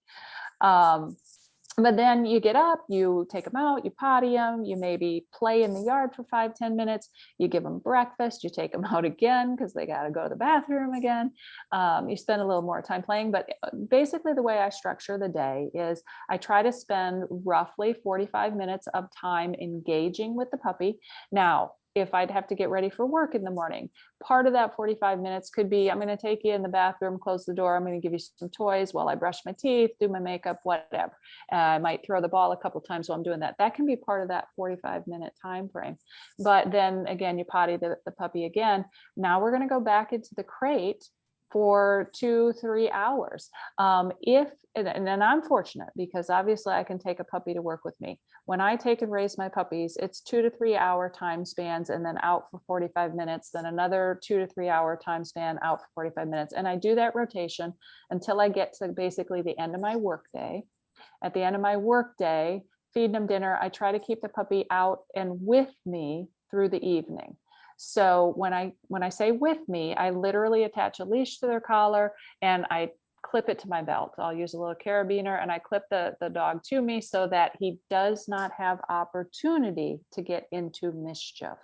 But then you get up, you take them out, you potty them, you maybe play in the yard for 5-10 minutes, you give them breakfast, you take them out again because they got to go to the bathroom again. You spend a little more time playing, but basically the way I structure the day is I try to spend roughly 45 minutes of time engaging with the puppy. Now, if I'd have to get ready for work in the morning, part of that 45 minutes could be, I'm going to take you in the bathroom, close the door, I'm going to give you some toys while I brush my teeth, do my makeup, whatever. I might throw the ball a couple times while I'm doing that. That can be part of that 45-minute time frame. But then again, you potty the puppy again. Now we're going to go back into the crate for 2-3 hours. And then I'm fortunate because obviously I can take a puppy to work with me. When I take and raise my puppies, it's 2 to 3 hour time spans, and then out for 45 minutes, then another 2 to 3 hour time span, out for 45 minutes. And I do that rotation until I get to basically the end of my work day. At the end of my work day, feeding them dinner, I try to keep the puppy out and with me through the evening. So when I say with me, I literally attach a leash to their collar and I clip it to my belt. I'll use a little carabiner and I clip the dog to me so that he does not have opportunity to get into mischief.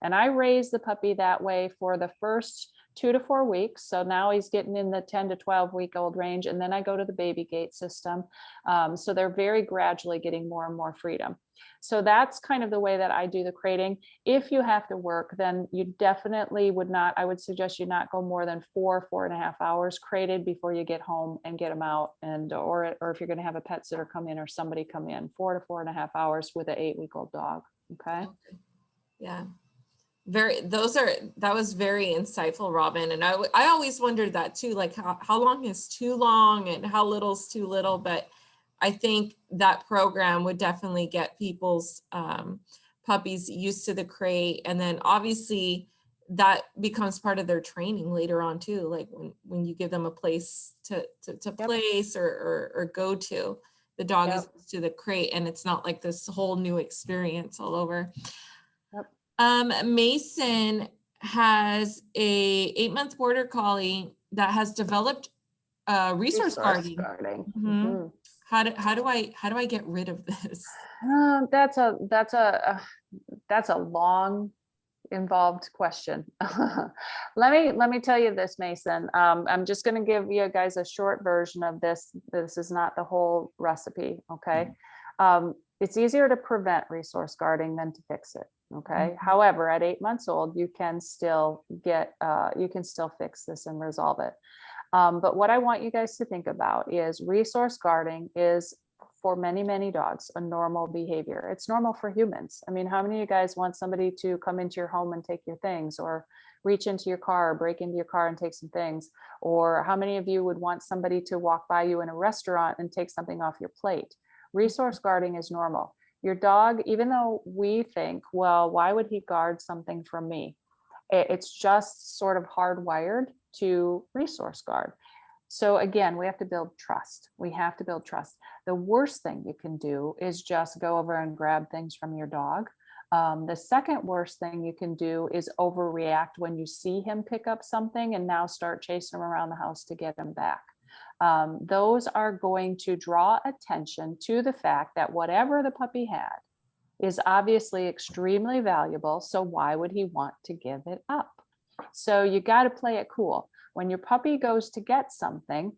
And I raise the puppy that way for the first 2 to 4 weeks. So now he's getting in the 10 to 12 week old range. And then I go to the baby gate system. So they're very gradually getting more and more freedom. So that's kind of the way that I do the crating. If you have to work, then you definitely would not, I would suggest you not go more than 4.5 hours crated before you get home and get them out. And, or if you're going to have a pet sitter come in or somebody come in, 4 to 4.5 hours with an 8-week-old dog. Okay. Yeah. That was very insightful, Robin. And I always wondered that too, like how long is too long and how little is too little. But I think that program would definitely get people's puppies used to the crate. And then obviously that becomes part of their training later on too. Like when you give them a place to place or go to, the dog is used to the crate and it's not like this whole new experience all over. Mason has a 8-month border collie that has developed resource guarding. Mhm. How do I get rid of this? That's a long, involved question. Let me tell you this, Mason. I'm just going to give you guys a short version of this. This is not the whole recipe. Okay. It's easier to prevent resource guarding than to fix it. Okay. However, at 8 months old, you can still fix this and resolve it. But what I want you guys to think about is resource guarding is for many, many dogs, a normal behavior. It's normal for humans. I mean, how many of you guys want somebody to come into your home and take your things, or reach into your car, or break into your car and take some things? Or how many of you would want somebody to walk by you in a restaurant and take something off your plate? Resource guarding is normal. Your dog, even though we think, well, why would he guard something from me? It's just sort of hardwired to resource guard. So again, we have to build trust. We have to build trust. The worst thing you can do is just go over and grab things from your dog. The second worst thing you can do is overreact when you see him pick up something and now start chasing him around the house to get him back. Those are going to draw attention to the fact that whatever the puppy had is obviously extremely valuable. So why would he want to give it up? So you got to play it cool. When your puppy goes to get something,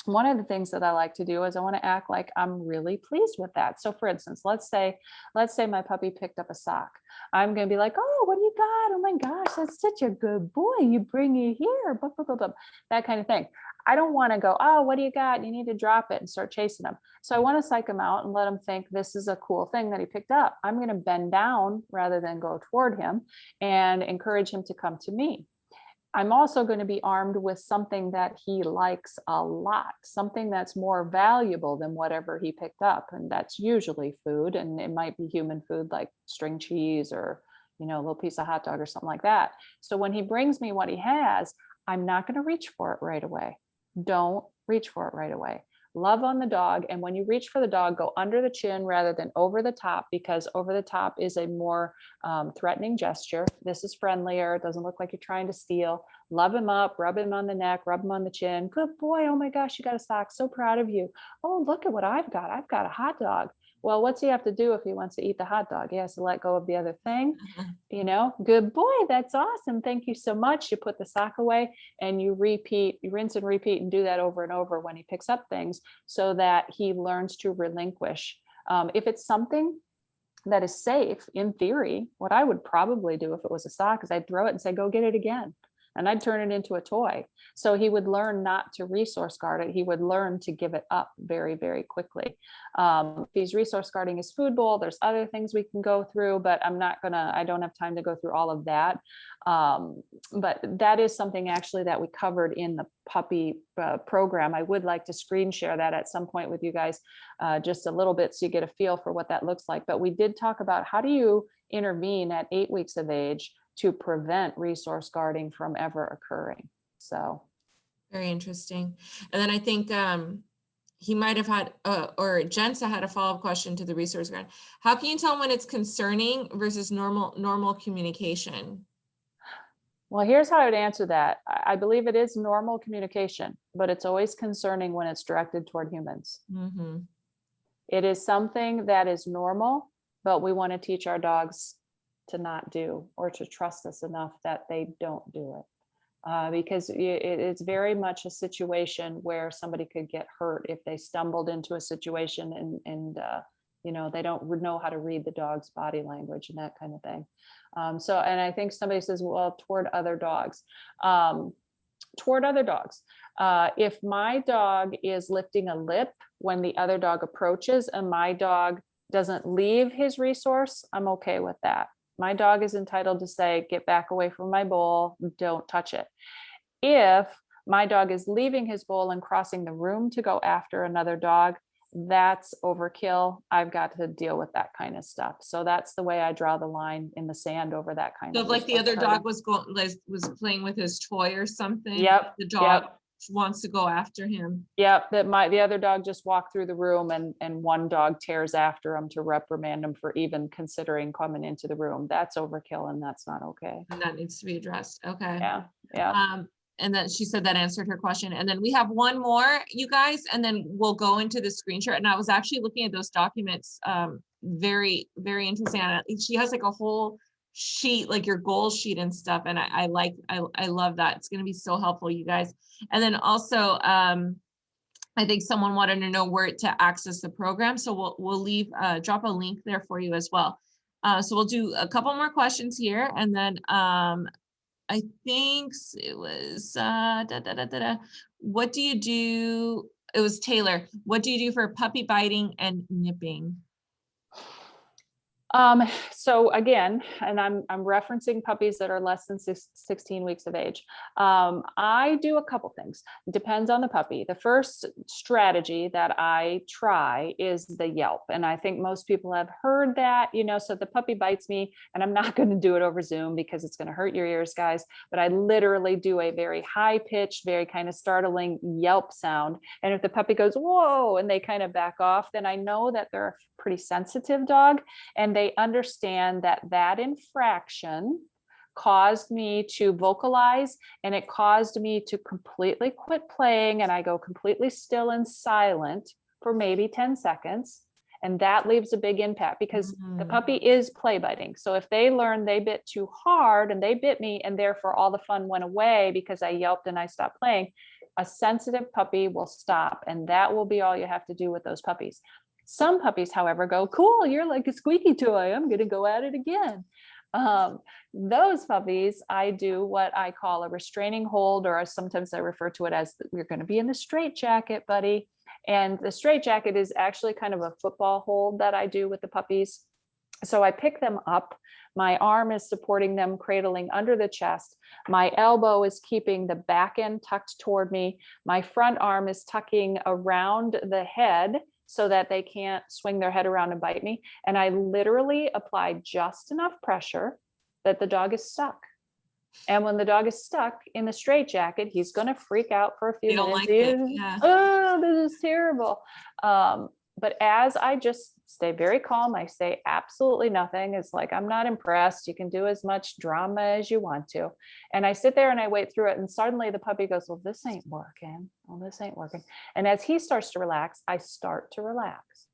one of the things that I like to do is I want to act like I'm really pleased with that. So for instance, let's say my puppy picked up a sock. I'm going to be like, oh, what do you got? Oh my gosh, that's such a good boy. You bring it here, blah, blah, blah, blah. That kind of thing. I don't want to go, oh, what do you got? You need to drop it and start chasing him. So I want to psych him out and let him think this is a cool thing that he picked up. I'm going to bend down rather than go toward him and encourage him to come to me. I'm also going to be armed with something that he likes a lot, something that's more valuable than whatever he picked up. And that's usually food. And it might be human food like string cheese or, a little piece of hot dog or something like that. So when he brings me what he has, I'm not going to reach for it right away. Don't reach for it right away. Love on the dog. And when you reach for the dog, go under the chin rather than over the top, because over the top is a more threatening gesture. This is friendlier. It doesn't look like you're trying to steal. Love him up, rub him on the neck, rub him on the chin. Good boy. Oh my gosh, you got a sock. So proud of you. Oh, look at what I've got. I've got a hot dog. Well, what's he have to do if he wants to eat the hot dog? He has to let go of the other thing. Good boy. That's awesome. Thank you so much. You put the sock away and you rinse and repeat and do that over and over when he picks up things so that he learns to relinquish. If it's something that is safe, in theory, what I would probably do if it was a sock is I'd throw it and say, go get it again. And I'd turn it into a toy. So he would learn not to resource guard it. He would learn to give it up very, very quickly. If he's resource guarding his food bowl, there's other things we can go through, but I don't have time to go through all of that. But that is something actually that we covered in the puppy program. I would like to screen share that at some point with you guys, just a little bit so you get a feel for what that looks like. But we did talk about how do you intervene at 8 weeks of age to prevent resource guarding from ever occurring. So very interesting. And then I think he might have had, or Jensa had a follow-up question to the resource guard. How can you tell when it's concerning versus normal communication? Well, here's how I would answer that. I believe it is normal communication, but it's always concerning when it's directed toward humans. Mm-hmm. It is something that is normal, but we want to teach our dogs to not do or to trust us enough that they don't do it. because it's very much a situation where somebody could get hurt if they stumbled into a situation and you know, they don't know how to read the dog's body language and that kind of thing. And I think somebody says, well, toward other dogs. If my dog is lifting a lip when the other dog approaches and my dog doesn't leave his resource, I'm okay with that. My dog is entitled to say, get back away from my bowl, don't touch it. If my dog is leaving his bowl and crossing the room to go after another dog, that's overkill. I've got to deal with that kind of stuff. So that's the way I draw the line in the sand over that kind So of. if like the other dog was was playing with his toy or something, Yep. the dog Yep. wants to go after him. Yep, the other dog just walked through the room and one dog tears after him to reprimand him for even considering coming into the room. That's overkill and that's not okay. And that needs to be addressed. Okay. Yeah, yeah. And then she said that answered her question. And then we have one more, you guys, and then we'll go into the screen share. And I was actually looking at those documents, very, very interesting. She has like a whole sheet, like your goal sheet and stuff. And I love that. It's going to be so helpful, you guys. And then also, I think someone wanted to know where to access the program. So we'll leave, drop a link there for you as well. So we'll do a couple more questions here. And then, I think it was, what do you do? It was Taylor. What do you do for puppy biting and nipping? So again, and I'm referencing puppies that are less than 16 weeks of age. I do a couple things. Depends on the puppy. The first strategy that I try is the yelp. And I think most people have heard that, you know, so the puppy bites me and I'm not going to do it over Zoom because it's going to hurt your ears, guys. But I literally do a very high pitched, very kind of startling yelp sound. And if the puppy goes, whoa, and they kind of back off, then I know that they're a pretty sensitive dog. And they understand that that infraction caused me to vocalize and it caused me to completely quit playing. And I go completely still and silent for maybe 10 seconds. And that leaves a big impact because the puppy is play biting. So if they learn they bit too hard and they bit me and therefore all the fun went away because I yelped and I stopped playing, a sensitive puppy will stop. And that will be all you have to do with those puppies. Some puppies, however, go, cool, you're like a squeaky toy. I'm going to go at it again. Those puppies, I do what I call a restraining hold, or sometimes I refer to it as we're going to be in the straight jacket, buddy. And the straight jacket is actually kind of a football hold that I do with the puppies. So I pick them up. My arm is supporting them, cradling under the chest. My elbow is keeping the back end tucked toward me. My front arm is tucking around the head so that they can't swing their head around and bite me. And I literally apply just enough pressure that the dog is stuck. And when the dog is stuck in the straitjacket, he's going to freak out for a few minutes. Like yeah. Oh, this is terrible. But as I just stay very calm, I say absolutely nothing. It's like, I'm not impressed. You can do as much drama as you want to. And I sit there and I wait through it. And suddenly the puppy goes, well, this ain't working. Well, this ain't working. And as he starts to relax, I start to relax.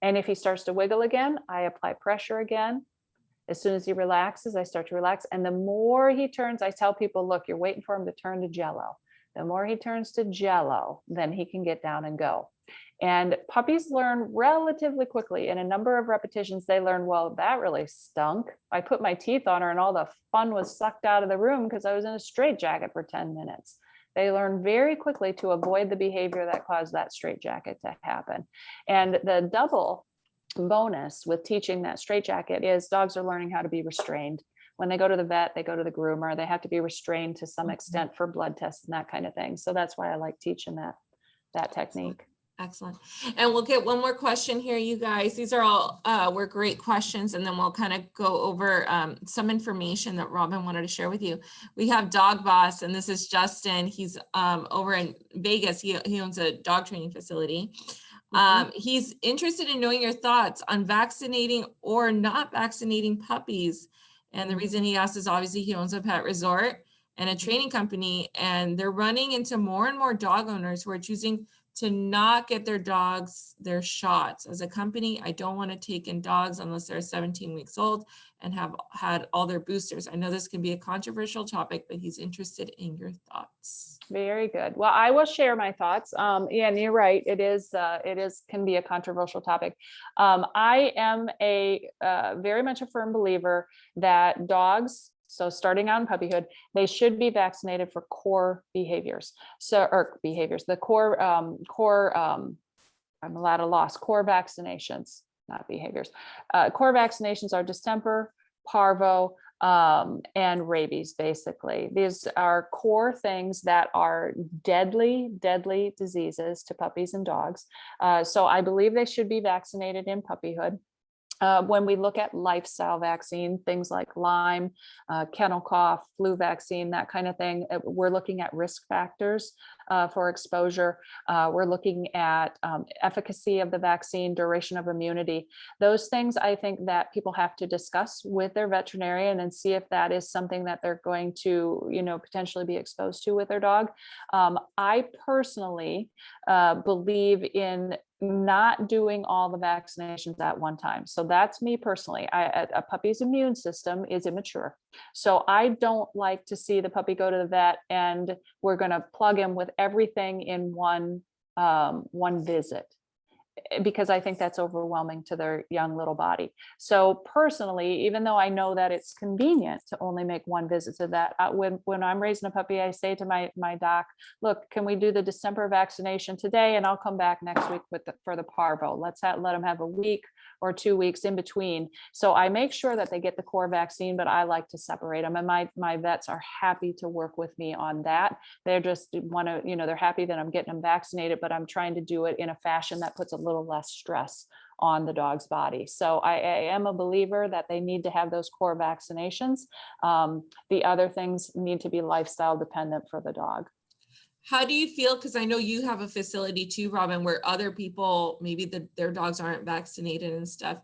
And if he starts to wiggle again, I apply pressure again. As soon as he relaxes, I start to relax. And the more he turns, I tell people, look, you're waiting for him to turn to jello. The more he turns to jello, then he can get down and go. And puppies learn relatively quickly. In a number of repetitions, they learn, well, that really stunk. I put my teeth on her and all the fun was sucked out of the room because I was in a straitjacket for 10 minutes. They learn very quickly to avoid the behavior that caused that straitjacket to happen. And the double bonus with teaching that straitjacket is dogs are learning how to be restrained. When they go to the vet, they go to the groomer, they have to be restrained to some extent for blood tests and that kind of thing. So that's why I like teaching that technique. Excellent. And we'll get one more question here, you guys. These are all were great questions, and then we'll kind of go over some information that Robin wanted to share with you. We have Dog Boss, and this is Justin. He's over in Vegas. He owns a dog training facility. He's interested in knowing your thoughts on vaccinating or not vaccinating puppies. And the reason he asked is obviously he owns a pet resort and a training company, and they're running into more and more dog owners who are choosing to not get their dogs their shots. As a company, I don't want to take in dogs unless they're 17 weeks old and have had all their boosters. I know this can be a controversial topic, but he's interested in your thoughts. Very good. Well, I will share my thoughts. Yeah, and you're right. Can be a controversial topic. I am very much a firm believer that dogs, so starting out in puppyhood, they should be vaccinated for core behaviors. The core, I'm a loss, core vaccinations, not behaviors. Core vaccinations are distemper, parvo, and rabies. Basically, these are core things that are deadly diseases to puppies and dogs. So I believe they should be vaccinated in puppyhood. When we look at lifestyle vaccine, things like Lyme, kennel cough, flu vaccine, that kind of thing, we're looking at risk factors for exposure. We're looking at efficacy of the vaccine, duration of immunity. Those things I think that people have to discuss with their veterinarian and see if that is something that they're going to, potentially be exposed to with their dog. I personally believe in not doing all the vaccinations at one time. So that's me personally. A puppy's immune system is immature. So I don't like to see the puppy go to the vet and we're going to plug him with everything in one visit, because I think that's overwhelming to their young little body. So personally, even though I know that it's convenient to only make one visit to that, when I'm raising a puppy, I say to my doc, look, can we do the December vaccination today? And I'll come back next week for the parvo. Let them have a week or 2 weeks in between. So I make sure that they get the core vaccine, but I like to separate them. And my vets are happy to work with me on that. They're just want to, they're happy that I'm getting them vaccinated, but I'm trying to do it in a fashion that puts a little less stress on the dog's body. So I am a believer that they need to have those core vaccinations. The other things need to be lifestyle dependent for the dog. How do you feel? Because I know you have a facility too, Robin, where other people, maybe their dogs aren't vaccinated and stuff.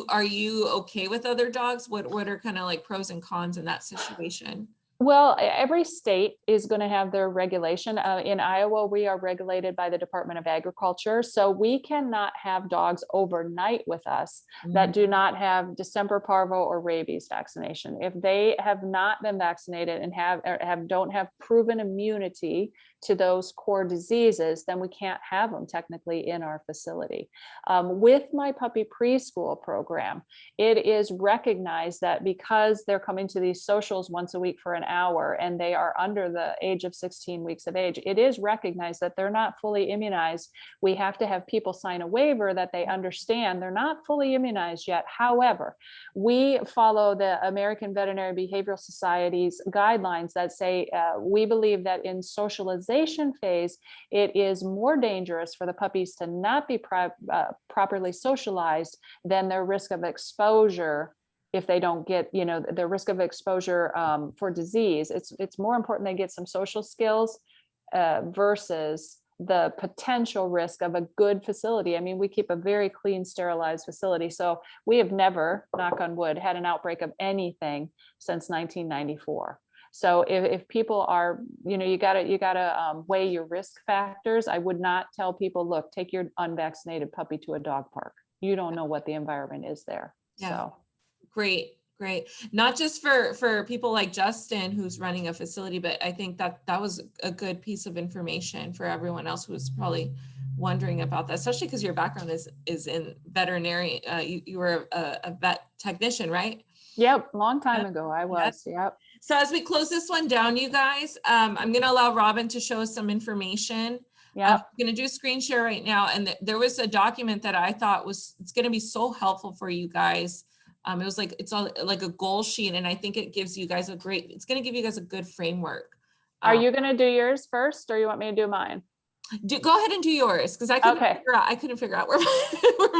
Are you okay with other dogs? What are kind of like pros and cons in that situation? Well, every state is going to have their regulation. In Iowa, we are regulated by the Department of Agriculture. So we cannot have dogs overnight with us that do not have distemper, parvo, or rabies vaccination. If they have not been vaccinated and don't have proven immunity to those core diseases, then we can't have them technically in our facility. With my puppy preschool program, it is recognized that because they're coming to these socials once a week for an hour and they are under the age of 16 weeks of age, it is recognized that they're not fully immunized. We have to have people sign a waiver that they understand they're not fully immunized yet. However, we follow the American Veterinary Behavioral Society's guidelines that say we believe that in socialization phase, it is more dangerous for the puppies to not be properly socialized than their risk of exposure if they don't get, the risk of exposure for disease. It's more important they get some social skills versus the potential risk of a good facility. I mean, we keep a very clean, sterilized facility. So we have never, knock on wood, had an outbreak of anything since 1994. So if people are, you gotta weigh your risk factors. I would not tell people, look, take your unvaccinated puppy to a dog park. You don't know what the environment is there. Yeah. So Great. Not just for people like Justin, who's running a facility, but I think that was a good piece of information for everyone else who's probably wondering about that, especially because your background is in veterinary. You were a vet technician, right? Yep. Long time ago I was. Yep. So as we close this one down, you guys, I'm going to allow Robin to show us some information. Yeah. I'm going to do screen share right now. And there was a document that I thought it's going to be so helpful for you guys. It was it's all like a goal sheet. And I think it gives you guys it's going to give you guys a good framework. Are you going to do yours first or you want me to do mine? Go ahead and do yours because I couldn't figure out where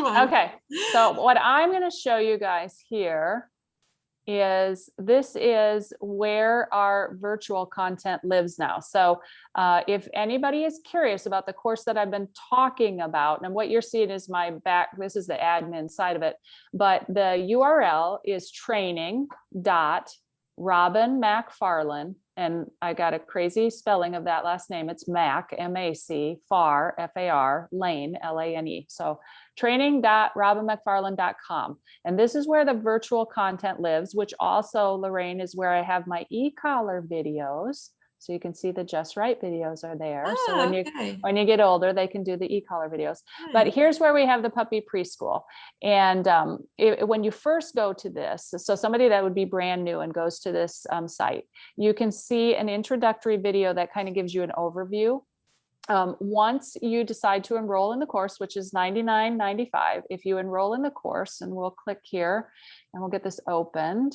mine. Okay. So what I'm going to show you guys here is where our virtual content lives now. So if anybody is curious about the course that I've been talking about, and what you're seeing is my back, this is the admin side of it, but the URL is training.bbs Robin MacFarlane, and I got a crazy spelling of that last name. It's Mac, M-A-C, Far, F-A-R, Lane, L-A-N-E. So training.robinmacfarlane.com. And this is where the virtual content lives, which also, Lorraine, is where I have my e-collar videos. So you can see the Just Right videos are there. So when you get older, they can do the e-collar videos. But here's where we have the puppy preschool. And when you first go to this, so somebody that would be brand new and goes to this site, you can see an introductory video that kind of gives you an overview. Once you decide to enroll in the course, which is $99.95, if you enroll in the course, and we'll click here and we'll get this opened.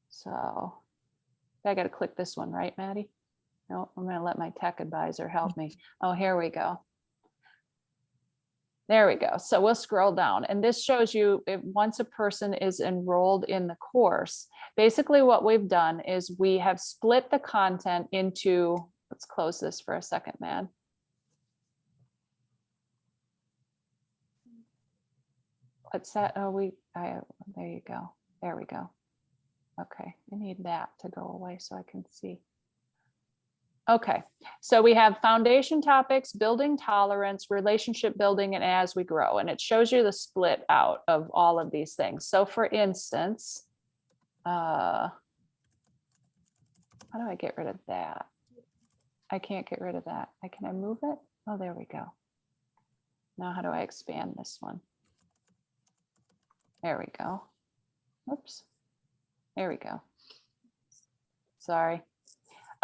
So I got to click this one, right, Maddie? No, I'm going to let my tech advisor help me. Oh, here we go. There we go. So we'll scroll down, and this shows you if once a person is enrolled in the course, basically what we've done is we have split the content into, let's close this for a second, man. What's that? Oh, there you go. There we go. Okay, I need that to go away so I can see. Okay, so we have foundation topics, building tolerance, relationship building, and as we grow. And it shows you the split out of all of these things. So for instance, how do I get rid of that? I can't get rid of that. Can I move it? Oh, there we go. Now how do I expand this one? There we go. Oops. There we go. Sorry.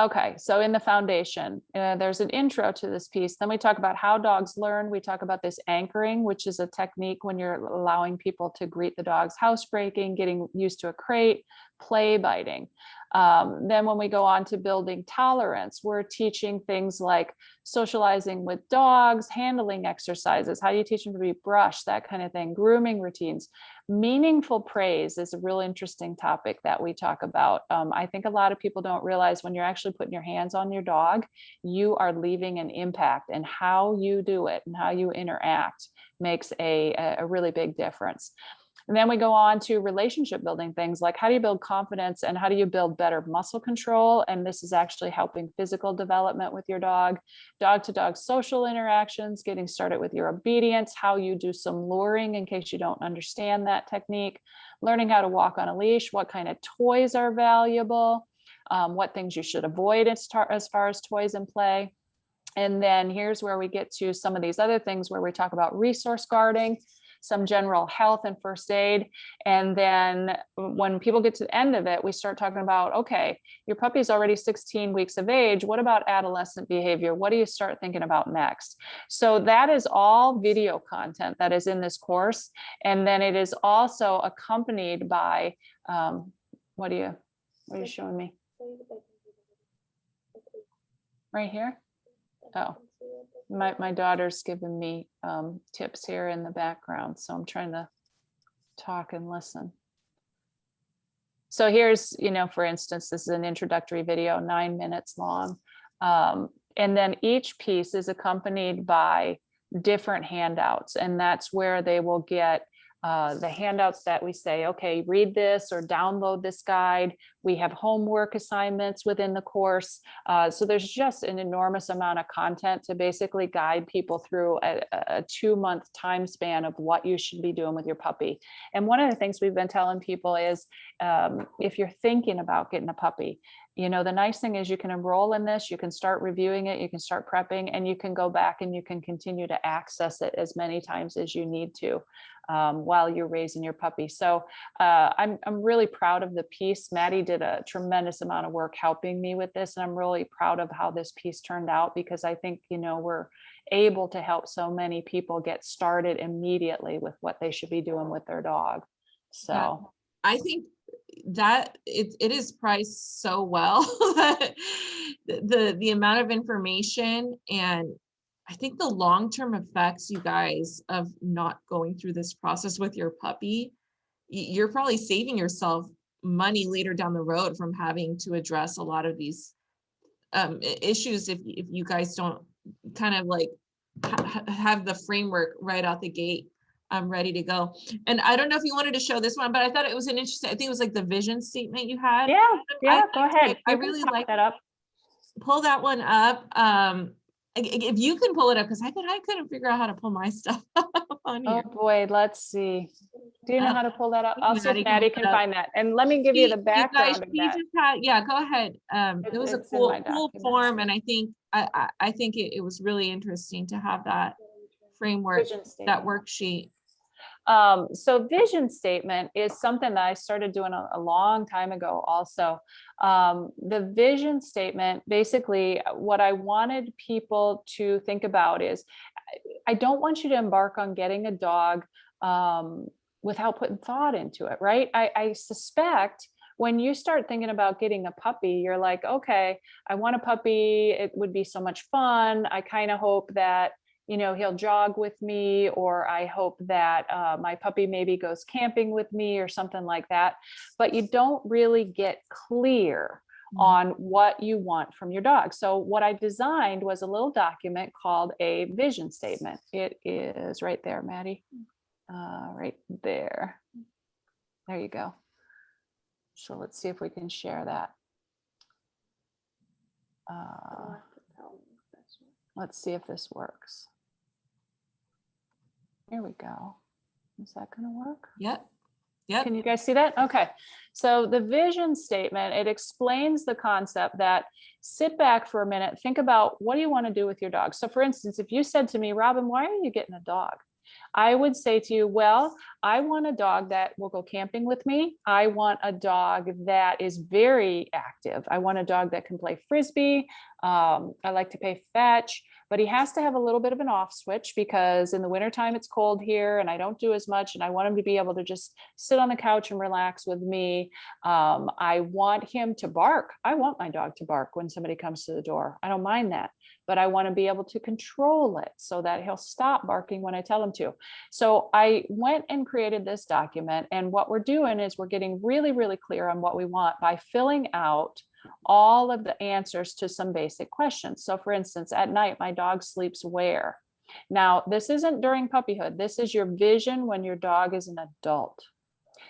Okay, so in the foundation, there's an intro to this piece. Then we talk about how dogs learn. We talk about this anchoring, which is a technique when you're allowing people to greet the dogs, housebreaking, getting used to a crate, play biting. Then when we go on to building tolerance, we're teaching things like socializing with dogs, handling exercises, how do you teach them to be brushed, that kind of thing, grooming routines. Meaningful praise is a real interesting topic that we talk about. I think a lot of people don't realize when you're actually putting your hands on your dog, you are leaving an impact, and how you do it and how you interact makes a really big difference. And then we go on to relationship building things like how do you build confidence and how do you build better muscle control? And this is actually helping physical development with your dog to dog social interactions, getting started with your obedience, how you do some luring in case you don't understand that technique, learning how to walk on a leash, what kind of toys are valuable, what things you should avoid as far as toys and play. And then here's where we get to some of these other things where we talk about resource guarding, some general health and first aid. And then when people get to the end of it, we start talking about, okay, your puppy is already 16 weeks of age. What about adolescent behavior? What do you start thinking about next? So that is all video content that is in this course. And then it is also accompanied by, what are you showing me? Right here? Oh. My daughter's giving me tips here in the background, so I'm trying to talk and listen. So here's, for instance, this is an introductory video, 9 minutes long. And then each piece is accompanied by different handouts, and that's where they will get the handouts that we say, okay, read this or download this guide. We have homework assignments within the course. So there's just an enormous amount of content to basically guide people through a 2-month time span of what you should be doing with your puppy. And one of the things we've been telling people is if you're thinking about getting a puppy, the nice thing is you can enroll in this, you can start reviewing it, you can start prepping, and you can go back and you can continue to access it as many times as you need to while you're raising your puppy. So I'm really proud of the piece. Maddie did a tremendous amount of work helping me with this, and I'm really proud of how this piece turned out, because I think, we're able to help so many people get started immediately with what they should be doing with their dog. So yeah. I think that it is priced so well that the amount of information, and I think the long-term effects, you guys, of not going through this process with your puppy, you're probably saving yourself money later down the road from having to address a lot of these issues if you guys don't kind of like have the framework right out the gate. ready to go. And I don't know if you wanted to show this one, but I thought it was an interesting, I think it was like the vision statement you had. Yeah, go ahead. I You can really pop like that up. pull that one up. If you can pull it up, because I couldn't figure out how to pull my stuff up on Oh here. boy, let's see. Do you know how to pull that up? I'll see if Maddie can Maddie pull can it up. find that. And let me give you the You guys, background of she that. just had, yeah, go ahead. It was a It's in my cool documents. form, and I think I think it was really interesting to have that framework, Vision that statement. worksheet. So vision statement is something that I started doing a long time ago also. The vision statement, basically what I wanted people to think about is, I don't want you to embark on getting a dog without putting thought into it, right? I suspect when you start thinking about getting a puppy, you're like, okay, I want a puppy. It would be so much fun. I kind of hope that, you know, he'll jog with me, or I hope that my puppy maybe goes camping with me or something like that. But you don't really get clear on what you want from your dog. So what I designed was a little document called a vision statement. It is right there, Maddie, right there. There you go. So let's see if we can share that. Let's see if this works. Here we go. Is that going to work? Yep. Yep. Can you guys see that? Okay. So the vision statement, it explains the concept that sit back for a minute, think about what do you want to do with your dog? So for instance, if you said to me, Robin, why are you getting a dog? I would say to you, well, I want a dog that will go camping with me. I want a dog that is very active. I want a dog that can play Frisbee. I like to play fetch, but he has to have a little bit of an off switch because in the wintertime it's cold here and I don't do as much. And I want him to be able to just sit on the couch and relax with me. I want him to bark. I want my dog to bark when somebody comes to the door. I don't mind that, but I want to be able to control it so that he'll stop barking when I tell him to. So I went and created this document. And what we're doing is we're getting really, really clear on what we want by filling out all of the answers to some basic questions. So for instance, at night, my dog sleeps where? Now, this isn't during puppyhood. This is your vision when your dog is an adult.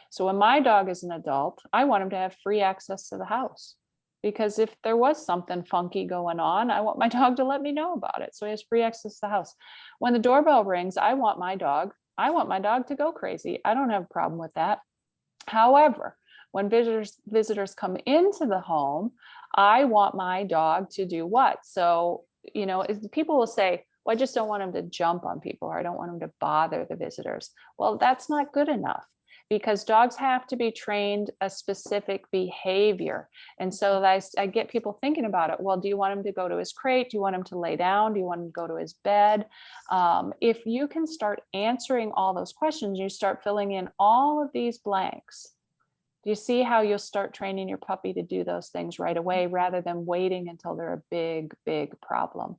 So when my dog is an adult, I want him to have free access to the house. Because if there was something funky going on, I want my dog to let me know about it. So he has free access to the house. When the doorbell rings, I want my dog to go crazy. I don't have a problem with that. However, when visitors come into the home, I want my dog to do what? So, you know, people will say, well, I just don't want him to jump on people, or I don't want him to bother the visitors. Well, that's not good enough, because dogs have to be trained a specific behavior. And so I get people thinking about it. Well, do you want him to go to his crate? Do you want him to lay down? Do you want him to go to his bed? If you can start answering all those questions, you start filling in all of these blanks. Do you see how you'll start training your puppy to do those things right away rather than waiting until they're a big, big problem?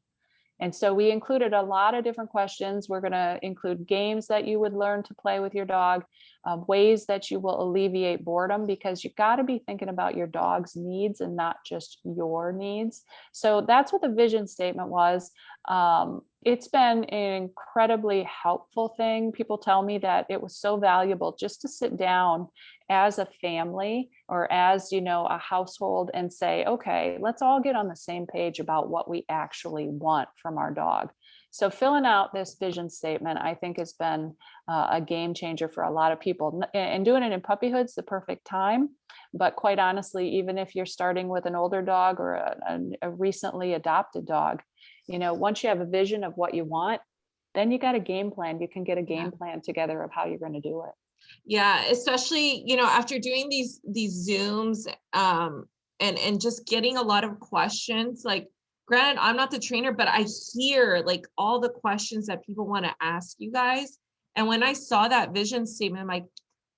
And so we included a lot of different questions. We're going to include games that you would learn to play with your dog, ways that you will alleviate boredom, because you got to be thinking about your dog's needs and not just your needs. So that's what the vision statement was. It's been an incredibly helpful thing. People tell me that it was so valuable just to sit down as a family or as, you know, a household and say, okay, let's all get on the same page about what we actually want from our dog. So filling out this vision statement, I think, has been a game changer for a lot of people. And doing it in puppyhood is the perfect time. But quite honestly, even if you're starting with an older dog or a recently adopted dog, you know, once you have a vision of what you want, then you got a game plan. You can get a game plan together of how you're going to do it. Yeah, especially, you know, after doing these Zooms and just getting a lot of questions, like, granted, I'm not the trainer, but I hear like all the questions that people want to ask you guys. And when I saw that vision statement, I'm like,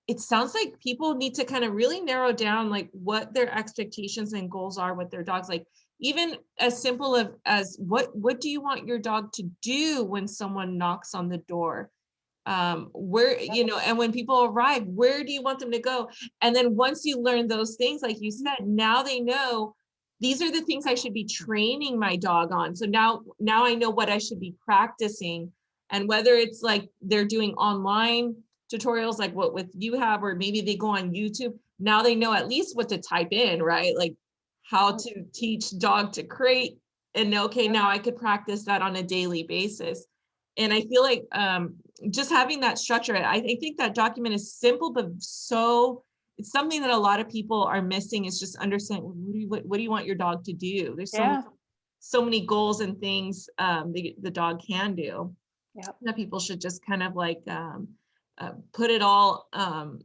it sounds like people need to kind of really narrow down like what their expectations and goals are with their dogs. Like even as simple as what do you want your dog to do when someone knocks on the door? Where, you know, and when people arrive, where do you want them to go? And then once you learn those things, like you said, now they know these are the things I should be training my dog on. So now I know what I should be practicing And whether it's like they're doing online tutorials like what you have, or maybe they go on YouTube, now they know at least what to type in, right? Like how to teach dog to crate, and okay, now I could practice that on a daily basis. And I feel like just having that structure, I think that document is simple, but so it's something that a lot of people are missing, is just understanding what do you want your dog to do? There's so many goals and things the dog can do. That people should just kind of like put it all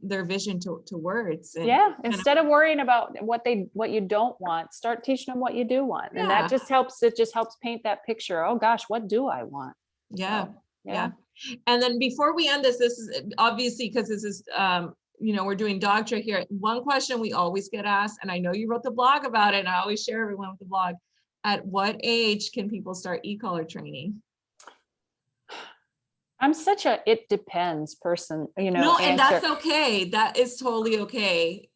their vision to words. And instead of worrying about what you don't want, start teaching them what you do want. And that just helps, it just helps paint that picture. Oh gosh, what do I want? Yeah. And then before we end this is obviously, because this is we're doing Dogtra here. One question we always get asked, and I know you wrote the blog about it, and I always share everyone with the blog: at what age can people start e-collar training? I'm such a it depends person, No, and answer. that's okay. That is totally okay.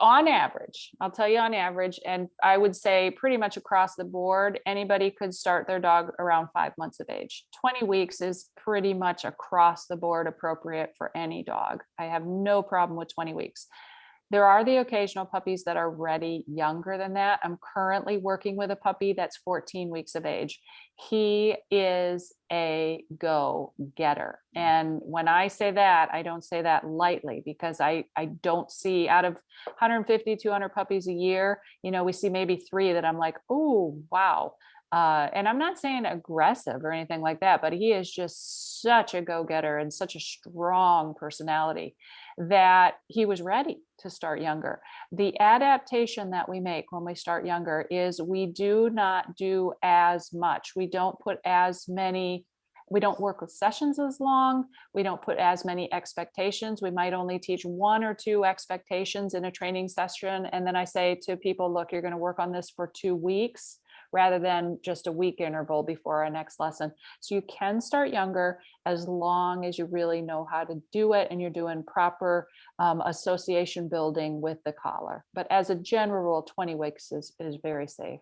On average, I'll tell you on average, and I would say pretty much across the board, anybody could start their dog around 5 months of age. 20 weeks is pretty much across the board appropriate for any dog. I have no problem with 20 weeks. There are the occasional puppies that are ready younger than that. I'm currently working with a puppy that's 14 weeks of age. He is a go-getter. And when I say that, I don't say that lightly, because I don't see, out of 150, 200 puppies a year, we see maybe 3 that I'm like, oh, wow. And I'm not saying aggressive or anything like that, but he is just such a go-getter and such a strong personality that he was ready to start younger. The adaptation that we make when we start younger is we do not do as much. We don't work with sessions as long. We don't put as many expectations. We might only teach 1 or 2 expectations in a training session. And then I say to people, look, you're going to work on this for 2 weeks rather than just a week interval before our next lesson. So you can start younger as long as you really know how to do it and you're doing proper association building with the collar. But as a general rule, 20 weeks is very safe.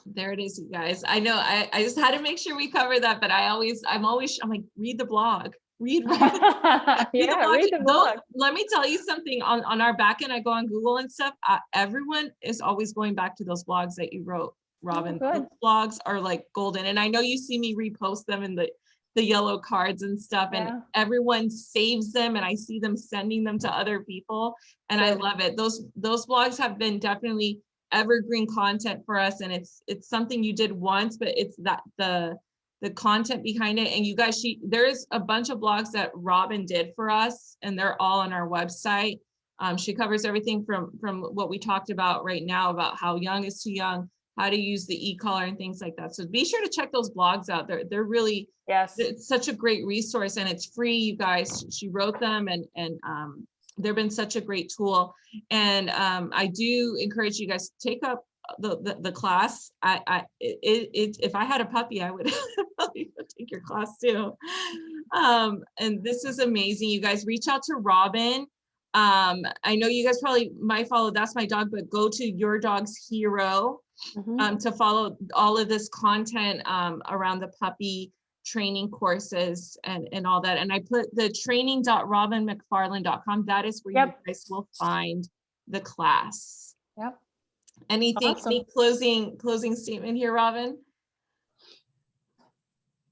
There it is, you guys. I know I just had to make sure we cover that, but I'm like, read the blog. Read the blog. Let me tell you something. On our back end, I go on Google and stuff. Everyone is always going back to those blogs that you wrote, Robin. Those blogs are like golden. And I know you see me repost them in the yellow cards and stuff, and everyone saves them, and I see them sending them to other people, and I love it. Those blogs have been definitely evergreen content for us, and it's something you did once, but it's that the content behind it. And you guys, there's a bunch of blogs that Robin did for us, and they're all on our website. She covers everything from what we talked about right now, about how young is too young, how to use the e-collar and things like that. So be sure to check those blogs out. They're really, it's such a great resource, and it's free, you guys. She wrote them, and they've been such a great tool. And I do encourage you guys to take up the class. If I had a puppy, I would probably take your class too. And this is amazing. You guys reach out to Robin. I know you guys probably might follow That's My Dog, but go to Your Dog's Hero to follow all of this content around the puppy training courses and all that. And I put the training.robinmacfarlane.com. That is where you guys will find the class. Anything, any closing statement here, Robin?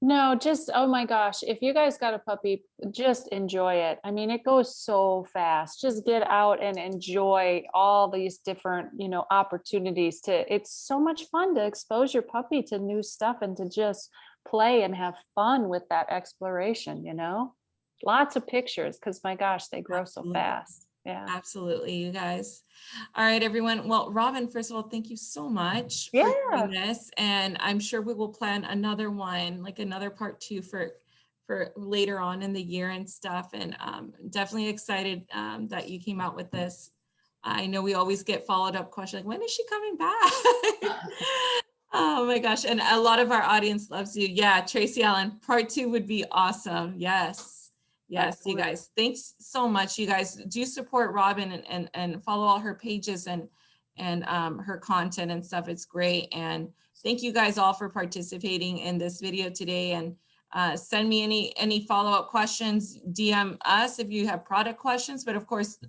No, just, oh my gosh, if you guys got a puppy, just enjoy it. I mean, it goes so fast. Just get out and enjoy all these different, opportunities it's so much fun to expose your puppy to new stuff and to just play and have fun with that exploration, lots of pictures, because my gosh, they grow so fast. Absolutely, you guys. All right, everyone. Well, Robin, first of all, thank you so much for doing this, and I'm sure we will plan another one, like another part 2 for later on in the year and stuff. And definitely excited that you came out with this. I know we always get followed up questions like, when is she coming back? Oh my gosh, and a lot of our audience loves you. Yeah, Tracy Allen, part 2 would be awesome. Yes, you guys. Thanks so much. You guys do support Robin and follow all her pages and her content and stuff. It's great. And thank you guys all for participating in this video today. And Send me any follow-up questions, DM us if you have product questions, but of course,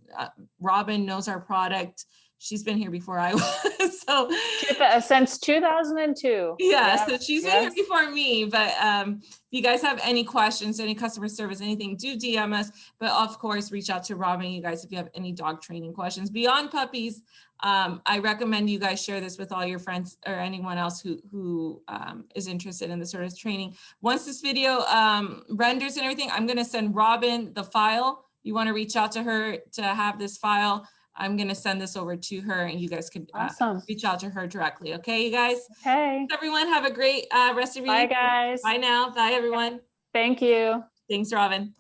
Robin knows our product. She's been here before I was, so. Since 2002. Yeah, so she's been here yes. before me, but if you guys have any questions, any customer service, anything, do DM us, but of course, reach out to Robin, you guys, if you have any dog training questions. Beyond puppies, I recommend you guys share this with all your friends or anyone else who is interested in this sort of training. Once this video renders and everything, I'm gonna send Robin the file. You wanna reach out to her to have this file, I'm gonna send this over to her and you guys could Awesome. reach out to her directly. Okay, you guys? Okay. Thanks, everyone. Have a great rest of your Bye, evening. guys. Bye now. Bye, everyone. Thank you. Thanks, Robin.